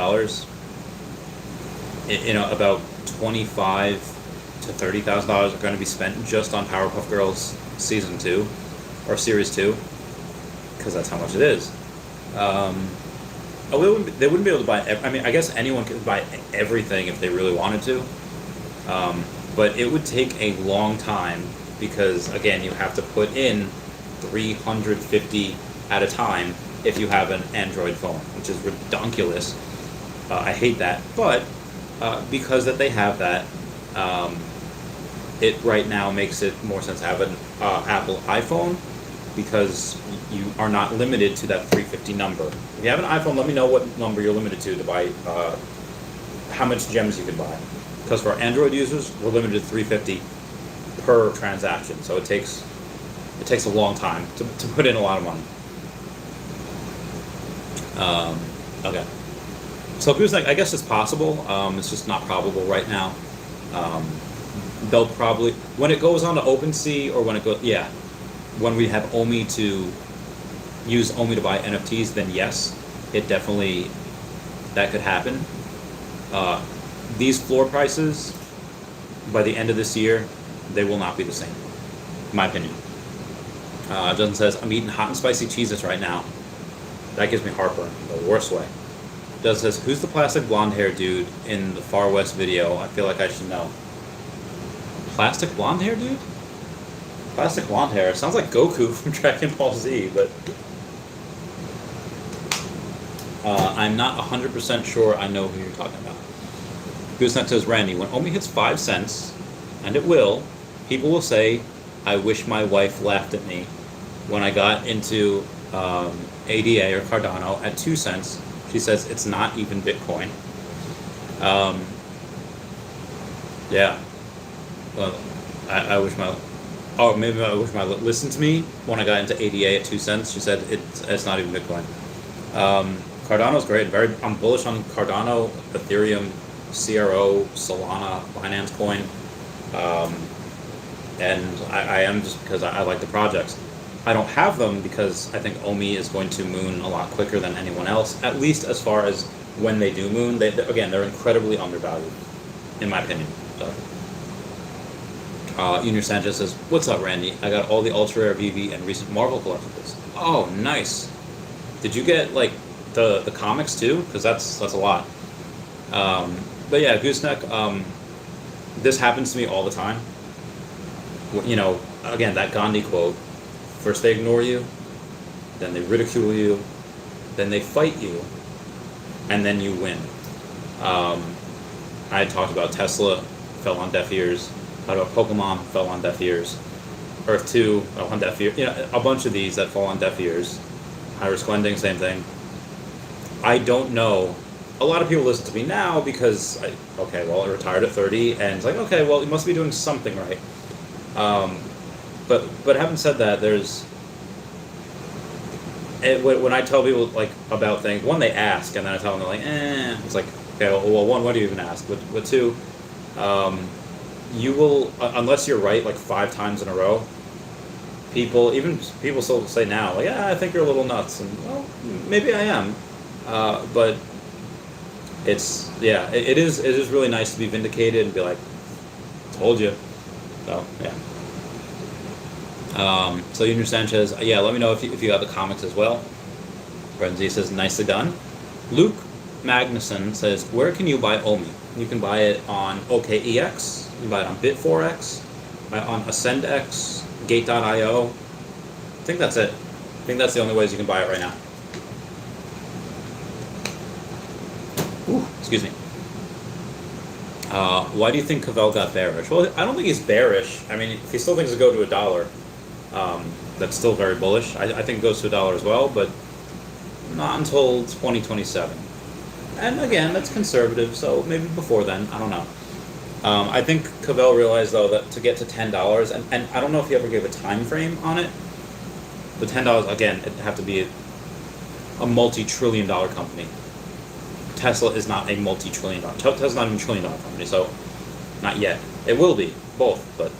You know, about $25,000 to $30,000 are going to be spent just on Powerpuff Girls Season 2 or Series 2, because that's how much it is. They wouldn't be able to buy. I mean, I guess anyone could buy everything if they really wanted to, but it would take a long time because, again, you have to put in 350 at a time if you have an Android phone, which is redonkulous. I hate that, but because that they have that, it right now makes it more sense to have an Apple iPhone, because you are not limited to that 350 number. If you have an iPhone, let me know what number you're limited to buy, how much gems you can buy. Because for Android users, we're limited to 350 per transaction, so it takes a long time to put in a lot of money. Okay. So Gooseneck, I guess it's possible. It's just not probable right now. They'll probably, when it goes on to OpenSea, or when it goes, yeah, when we have OMI to use OMI to buy NFTs, then yes, it definitely, that could happen. These floor prices, by the end of this year, they will not be the same, in my opinion. Justin says, I'm eating hot and spicy Cheez-Its right now. That gives me heartburn in the worst way. Does says, who's the plastic blonde hair dude in the Far West video? I feel like I should know. Plastic blonde hair dude? Plastic blonde hair. Sounds like Goku from Dragon Ball Z, but I'm not 100% sure I know who you're talking about. Gooseneck says, Randy, when OMI hits 5 cents, and it will, people will say, I wish my wife laughed at me when I got into ADA or Cardano at 2 cents. She says it's not even Bitcoin. Yeah. Well, I wish my... Oh, maybe I wish my... Listen to me when I got into ADA at 2 cents. She said it's not even Bitcoin. Cardano's great. I'm bullish on Cardano, Ethereum, CRO, Solana, Binance Coin. And I am just because I like the projects. I don't have them because I think OMI is going to moon a lot quicker than anyone else, at least as far as when they do moon. They're incredibly undervalued, in my opinion. So. Junior Sanchez says, what's up, Randy? I got all the ultra rare VV and recent Marvel collectibles. Oh, nice. Did you get like the comics too? Because that's a lot. But yeah, Gooseneck, this happens to me all the time. You know, again, that Gandhi quote, first they ignore you, then they ridicule you, then they fight you, and then you win. I had talked about Tesla, fell on deaf ears. Talked about Pokemon, fell on deaf ears. Earth 2, fell on deaf ears. You know, a bunch of these that fall on deaf ears. Iris Glending, same thing. I don't know. A lot of people listen to me now because, I retired at 30, and it's like, okay, well, you must be doing something right. But having said that, when I tell people like about things, one, they ask, and then I tell them, they're like, it's like, okay, well, one, what do you even ask? But two, you will, unless you're right like 5 times in a row, people still say now, like, yeah, I think you're a little nuts, and well, maybe I am, but it is really nice to be vindicated and be like, told you. So yeah. So Junior Sanchez, yeah, let me know if you got the comics as well. Frenzy says, nicely done. Luke Magnuson says, where can you buy OMI? You can buy it on OKEX, you can buy it on Bit4X, on AscendX, Gate.io. I think that's it. I think that's the only ways you can buy it right now. Ooh, excuse me. Why do you think Cavell got bearish? Well, I don't think he's bearish. I mean, if he still thinks it go to $1, that's still very bullish. I think it goes to $1 as well, but not until 2027. And again, that's conservative, so maybe before then. I don't know. I think Cavell realized, though, that to get to $10, and I don't know if he ever gave a time frame on it, but $10, again, it'd have to be a multi-trillion-dollar company. Tesla is not a multi-trillion dollar. Tesla's not even a trillion-dollar company, so not yet. It will be, both, but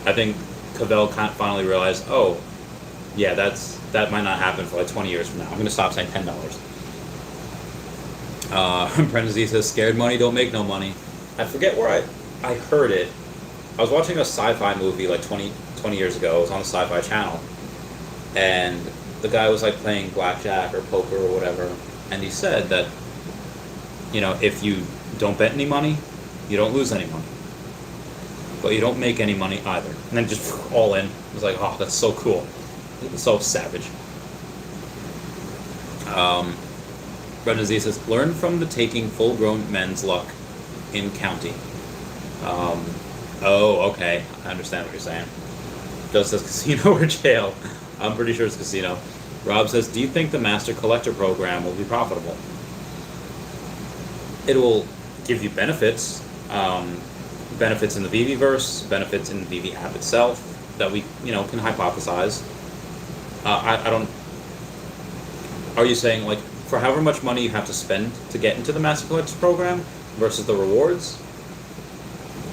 I think Cavell finally realized, oh, yeah, that might not happen for like 20 years from now. I'm going to stop saying $10. Parentheses says, scared money don't make no money. I forget where I heard it. I was watching a sci-fi movie like 20 years ago. It was on the Sci-Fi Channel, and the guy was like playing blackjack or poker or whatever. And he said that, you know, if you don't bet any money, you don't lose any money. But you don't make any money either. And then just all in. It was like, oh, that's so cool. It's so savage. Brendan Z says, learn from the taking full-grown men's luck in county. Oh, okay. I understand what you're saying. Joe says casino or jail. I'm pretty sure it's casino. Rob says, do you think the Master Collector program will be profitable? It will give you benefits. Benefits in the Veveverse, benefits in the Veve app itself that we, can hypothesize. I don't... Are you saying, like, for however much money you have to spend to get into the Master Collectors program versus the rewards?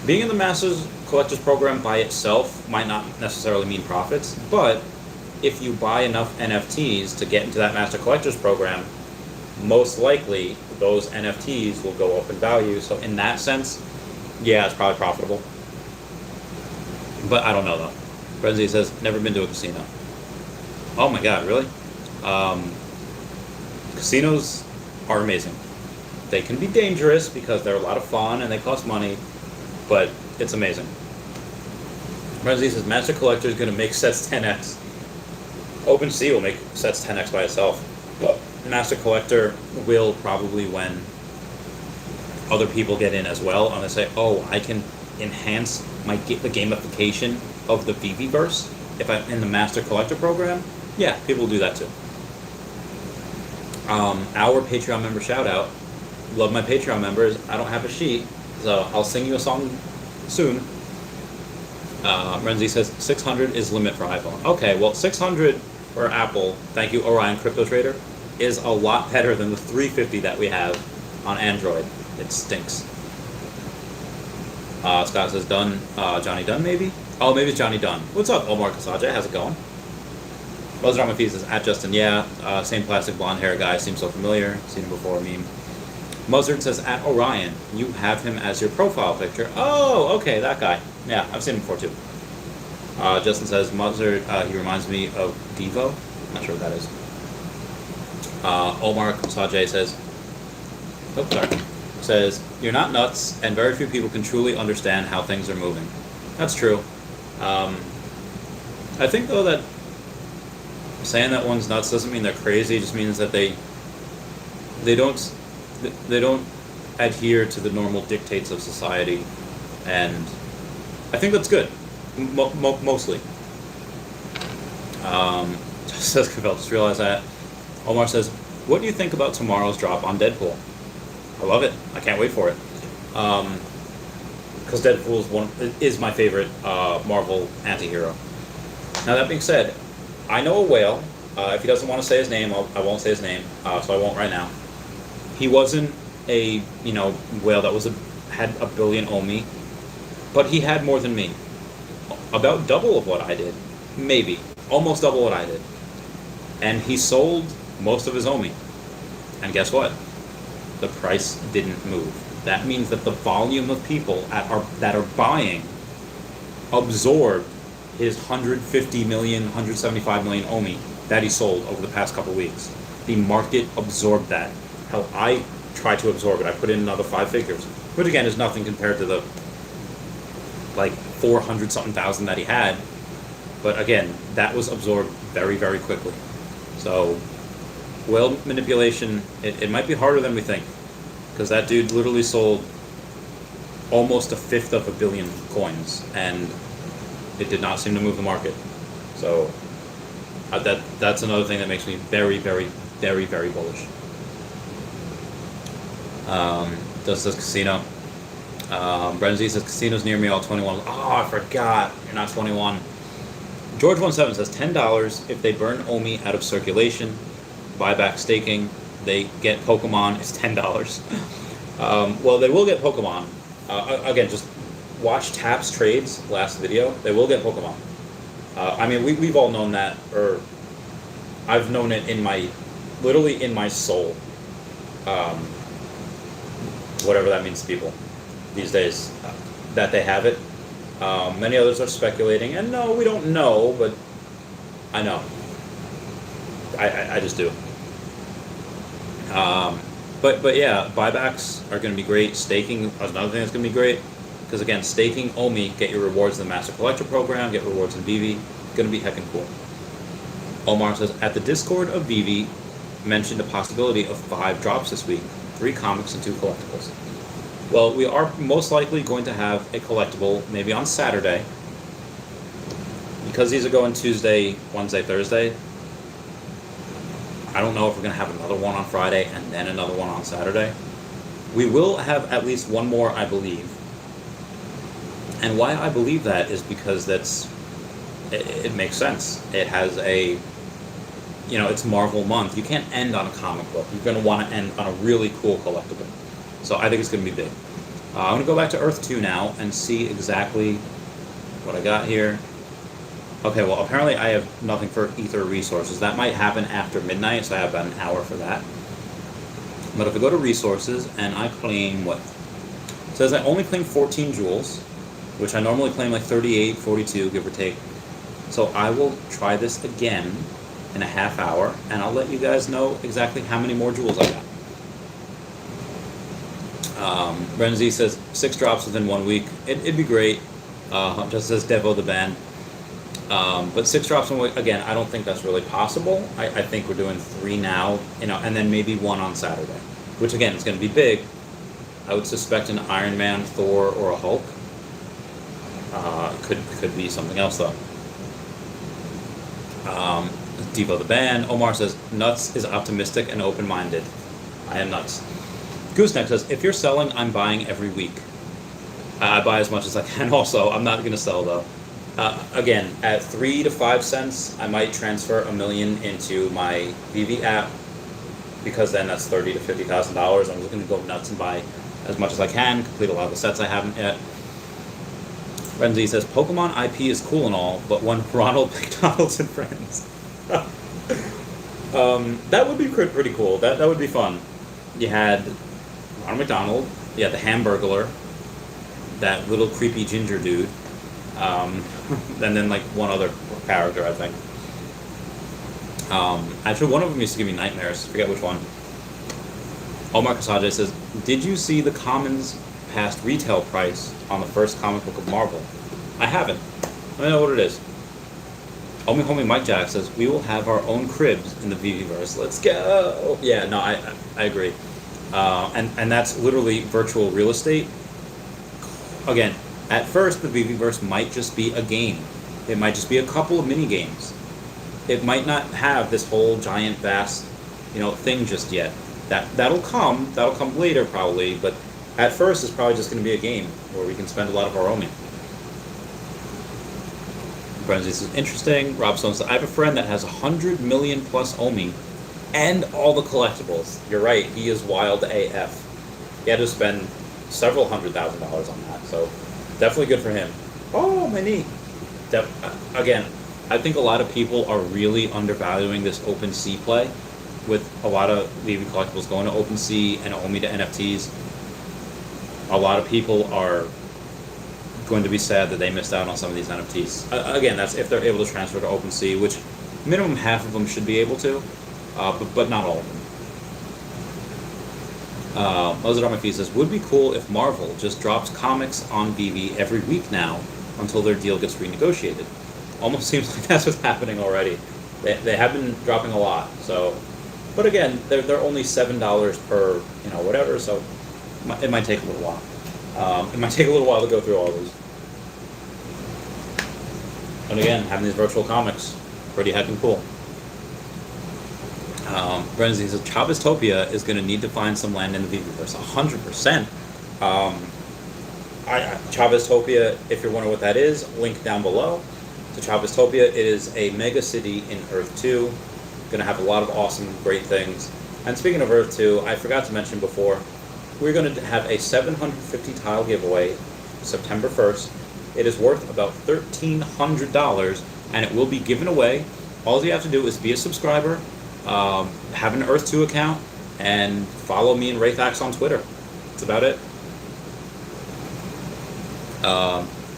Being in the Master Collectors program by itself might not necessarily mean profits, but if you buy enough NFTs to get into that Master Collectors program, most likely those NFTs will go up in value. So in that sense, yeah, it's probably profitable. But I don't know though. Frenzy says, never been to a casino. Oh my god, really? Casinos are amazing. They can be dangerous because they're a lot of fun and they cost money, but it's amazing. Renzi says Master Collector is going to make sets 10x. OpenSea will make sets 10x by itself. But Master Collector will probably, when other people get in as well, and they say, oh, I can enhance the gamification of the Veveverse if I'm in the Master Collector program. Yeah, people will do that too. Our Patreon member shout out. Love my Patreon members. I don't have a sheet, so I'll sing you a song soon. Renzi says 600 is limit for iPhone. Okay, well 600 for Apple, thank you Orion Crypto Trader, is a lot better than the 350 that we have on Android. It stinks. Scott says Dunn, Johnny Dunn maybe? Oh, maybe it's Johnny Dunn. What's up, Omar Kasaja? How's it going? Buzzdrama Fees says at Justin, yeah, same plastic blonde hair guy, seems so familiar, seen him before, meme. Muzzard says at Orion, you have him as your profile picture. Oh, okay, that guy. Yeah, I've seen him before too. Justin says Muzzard, he reminds me of Devo. Not sure what that is. Omar Sajay says, oops, sorry. Says, you're not nuts, and very few people can truly understand how things are moving. That's true. I think though that saying that one's nuts doesn't mean they're crazy. It just means that they don't adhere to the normal dictates of society, and I think that's good, mostly. Just says Cavell, just realized that. Omar says, what do you think about tomorrow's drop on Deadpool? I love it. I can't wait for it. Because Deadpool is my favorite Marvel anti-hero. Now that being said, I know a whale. If he doesn't want to say his name, I won't say his name, so I won't right now. He wasn't a whale that had a billion OMI, but he had more than me. About double of what I did, maybe almost double what I did, and he sold most of his OMI. And guess what? The price didn't move. That means that the volume of people that are buying absorbed his 150 million, 175 million OMI that he sold over the past couple of weeks. The market absorbed that. Hell, I tried to absorb it. I put in another 5 figures, which again is nothing compared to the like 400 something thousand that he had. But again, that was absorbed very, very quickly. So whale manipulation, it might be harder than we think, because that dude literally sold almost 1/5 of a billion coins, and it did not seem to move the market. So that's another thing that makes me very, very, very, very bullish. Does this casino? Brendan Z says casinos near me all 21. Oh, I forgot. You're not 21. George17 says $10 if they burn OMI out of circulation. Buyback staking, they get Pokemon. It's $10. Well, they will get Pokemon. Again, just watch Tap's trades last video. They will get Pokemon. I mean, we've all known that, or I've known it literally in my soul. Whatever that means to people these days, that they have it. Many others are speculating, and no, we don't know, but I know. I just do. But yeah, buybacks are going to be great. Staking is another thing that's going to be great, because again, staking OMI, get your rewards in the Master Collector program, get rewards in Veve, going to be heckin' cool. Omar says, at the Discord of Veve, mentioned a possibility of 5 drops this week, 3 comics and 2 collectibles. Well, we are most likely going to have a collectible maybe on Saturday, because these are going Tuesday, Wednesday, Thursday. I don't know if we're going to have another one on Friday and then another one on Saturday. We will have at least one more, I believe. And why I believe that is because it makes sense. It has it's Marvel month. You can't end on a comic book. You're going to want to end on a really cool collectible. So I think it's going to be big. I'm going to go back to Earth 2 now and see exactly what I got here. Okay, well, apparently I have nothing for Ether resources. That might happen after midnight, so I have about an hour for that. But if I go to resources and I claim what? It says I only claim 14 jewels, which I normally claim like 38, 42, give or take. So I will try this again in a half hour, and I'll let you guys know exactly how many more jewels I got. Renzi says 6 drops within 1 week. It'd be great. Just says Devo the band. But 6 drops in a week, again, I don't think that's really possible. I think we're doing 3 now, and then maybe 1 on Saturday, which again is going to be big. I would suspect an Iron Man, Thor, or a Hulk. Could be something else though. Devo the band. Omar says Nuts is optimistic and open-minded. I am nuts. Gooseneck says if you're selling, I'm buying every week. I buy as much as I can. Also, I'm not going to sell though. Again, at 3 to 5 cents, I might transfer $1 million into my Veve app, because then that's $30,000 to $50,000. I'm looking to go nuts and buy as much as I can, complete a lot of the sets I haven't yet. Renzi says Pokemon IP is cool and all, but when Ronald McDonald's and friends, that would be pretty cool. That would be fun. You had Ronald McDonald, you had the Hamburglar, that little creepy ginger dude. And then like one other character, I think. Actually, one of them used to give me nightmares. I forget which one. Omar Kasage says, "Did you see the Commons past retail price on the first comic book of Marvel?" I haven't. I don't know what it is. Homie Mike Jack says, "We will have our own cribs in the Veveverse. Let's go!" Yeah, no, I agree. And that's literally virtual real estate. Again, at first, the Veveverse might just be a game. It might just be a couple of mini games. It might not have this whole giant, vast, thing just yet. That'll come. That'll come later, probably. But at first, it's probably just going to be a game where we can spend a lot of our OMI. Brenzy says, interesting. Rob Stone says, I have a friend that has 100 million plus OMI and all the collectibles. You're right. He is wild AF. He had to spend several $100,000 on that. So definitely good for him. Oh, my knee. Again, I think a lot of people are really undervaluing this OpenSea play, with a lot of Veve collectibles going to OpenSea and OMI to NFTs. A lot of people are going to be sad that they missed out on some of these NFTs. Again, that's if they're able to transfer to OpenSea, which minimum half of them should be able to, but not all of them. Mozart on my feed says, would be cool if Marvel just drops comics on Veve every week now until their deal gets renegotiated. Almost seems like that's what's happening already. They have been dropping a lot, so. But again, they're only $7 per whatever, so it might take a little while. It might take a little while to go through all these. And again, having these virtual comics, pretty heckin' cool. Brenzy says, Chavez-topia is going to need to find some land in the Veveverse. 100%. Chavez-topia, if you're wondering what that is, link down below to Chavez-topia. It is a mega city in Earth 2. Going to have a lot of awesome, great things. And speaking of Earth 2, I forgot to mention before, we're going to have a 750 tile giveaway September 1st. It is worth about $1,300, and it will be given away. All you have to do is be a subscriber, have an Earth 2 account, and follow me and Raythax on Twitter. That's about it.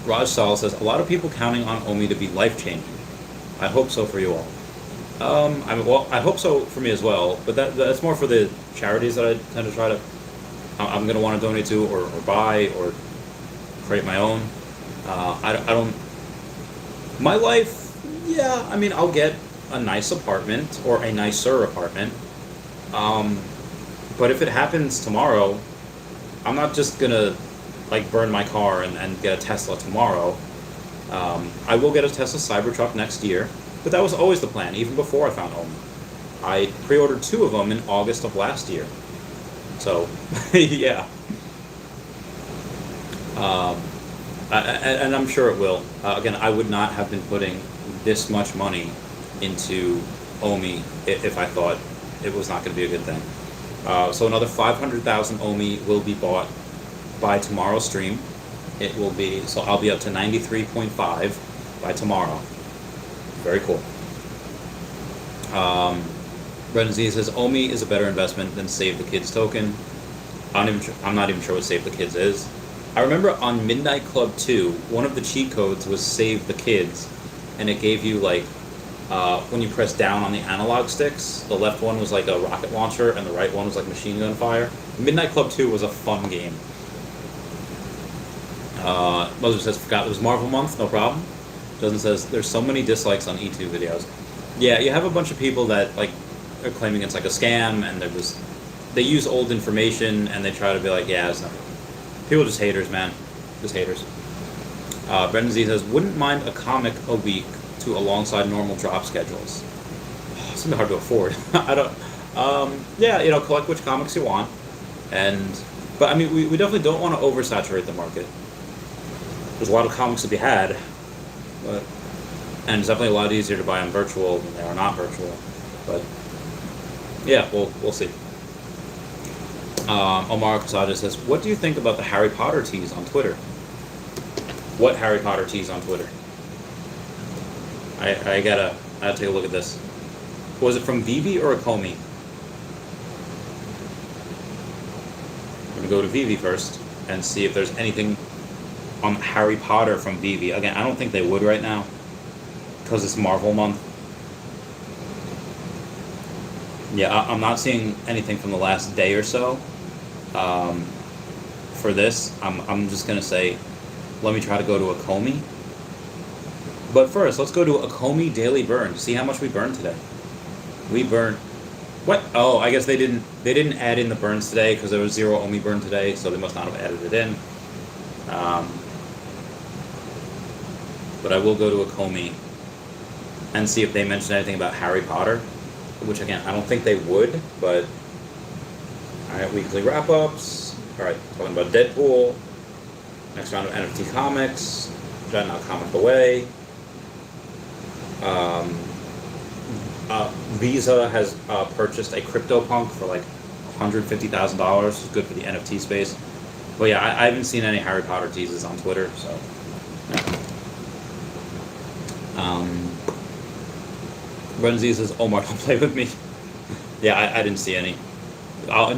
Raj Sal says, a lot of people counting on OMI to be life-changing. I hope so for you all. I hope so for me as well, but that's more for the charities that I tend to try to, I'm going to want to donate to or buy or create my own. I don't, my life, yeah, I mean, I'll get a nice apartment or a nicer apartment, but if it happens tomorrow, I'm not just going to burn my car and get a Tesla tomorrow. I will get a Tesla Cybertruck next year. But that was always the plan, even before I found OMI. I pre-ordered 2 of them in August of last year. So, yeah. And I'm sure it will. Again, I would not have been putting this much money into OMI if I thought it was not going to be a good thing. So another 500,000 OMI will be bought by tomorrow's stream. It will be, so I'll be up to 93.5 by tomorrow. Very cool. Brendan Z says, OMI is a better investment than Save the Kids token. I'm not even sure what Save the Kids is. I remember on Midnight Club 2, one of the cheat codes was Save the Kids, and it gave you when you press down on the analog sticks, the left one was like a rocket launcher and the right one was like machine gun fire. Midnight Club 2 was a fun game. Mother says, forgot it was Marvel Month, no problem. Doesn't says, there's so many dislikes on E2 videos. Yeah, you have a bunch of people that like are claiming it's like a scam, and they use old information and they try to be like, yeah, it's not. People are just haters, man. Just haters. Brendan Z says, wouldn't mind a comic a week to alongside normal drop schedules. It's gonna be hard to afford. I don't. Yeah, collect which comics you want, but I mean, we definitely don't want to oversaturate the market. There's a lot of comics to be had, and it's definitely a lot easier to buy on virtual than they are not virtual. But yeah, we'll see. Omar Casada says, what do you think about the Harry Potter tease on Twitter? What Harry Potter tease on Twitter? I gotta take a look at this. Was it from Veve or Akomi? I'm gonna go to Veve first and see if there's anything on Harry Potter from Veve. Again, I don't think they would right now because it's Marvel Month. Yeah, I'm not seeing anything from the last day or so. For this, I'm just gonna say, let me try to go to Akomi. But first, let's go to Akomi Daily Burn. See how much we burned today. We burned. What? Oh, I guess they didn't add in the burns today because there was 0 OMI burn today, so they must not have added it in. But I will go to Akomi and see if they mentioned anything about Harry Potter, which again, I don't think they would, but alright, weekly wrap-ups. Alright, talking about Deadpool. Next round of NFT comics. Try not comic away. Visa has purchased a CryptoPunk for like $150,000. It's good for the NFT space. But yeah, I haven't seen any Harry Potter teases on Twitter, so yeah. Renzi says, Omar, don't play with me. Yeah, I didn't see any.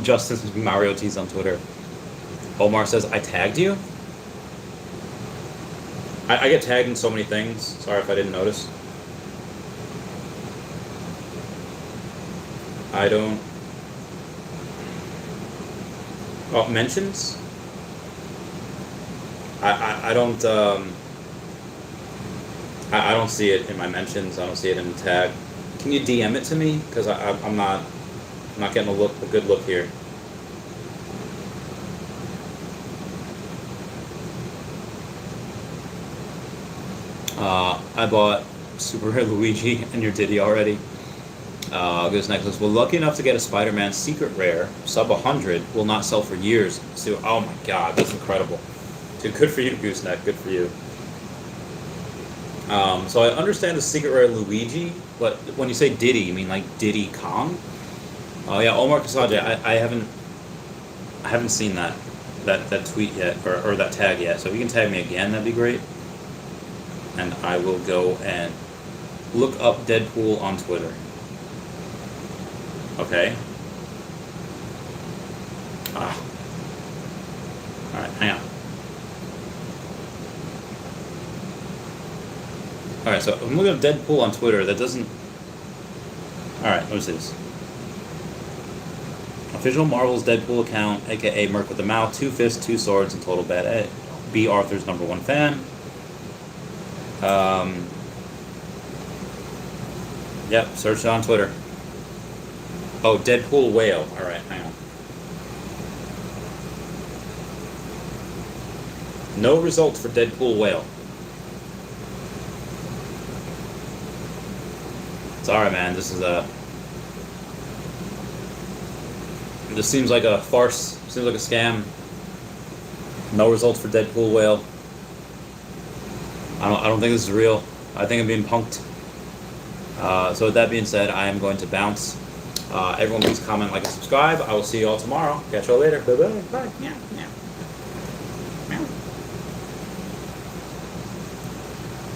Justin's Mario tease on Twitter. Omar says, I tagged you? I get tagged in so many things. Sorry if I didn't notice. I don't... Oh, mentions? I don't, I don't see it in my mentions. I don't see it in the tag. Can you DM it to me? Because I'm not getting a good look here. I bought Super Rare Luigi and your Diddy already. Goes next. We're lucky enough to get a SpiderMan secret rare, sub 100, will not sell for years. So, oh my god, that's incredible. Dude, good for you, Gooseneck, good for you. So I understand the secret rare Luigi, but when you say Diddy, you mean like Diddy Kong? Oh yeah, Omar Kasaja, I haven't seen that tweet yet, or that tag yet, so if you can tag me again, that'd be great. And I will go and look up Deadpool on Twitter. Okay. Alright, hang on. Alright, so I'm looking at Deadpool on Twitter. That doesn't... Alright, what is this? Official Marvel's Deadpool account, aka Merc with the Mouth, 2 fists, 2 swords, and total bad A. B. Arthur's #1 fan. Yep, search it on Twitter. Oh, Deadpool whale. Alright, hang on. No results for Deadpool whale. Sorry, man. This seems like a farce. Seems like a scam. No results for Deadpool whale. I don't think this is real. I think I'm being punked. So with that being said, I am going to bounce. Everyone please comment, like, and subscribe. I will see you all tomorrow. Catch you all later. Bye-bye. Bye. Meow. Meow. Meow.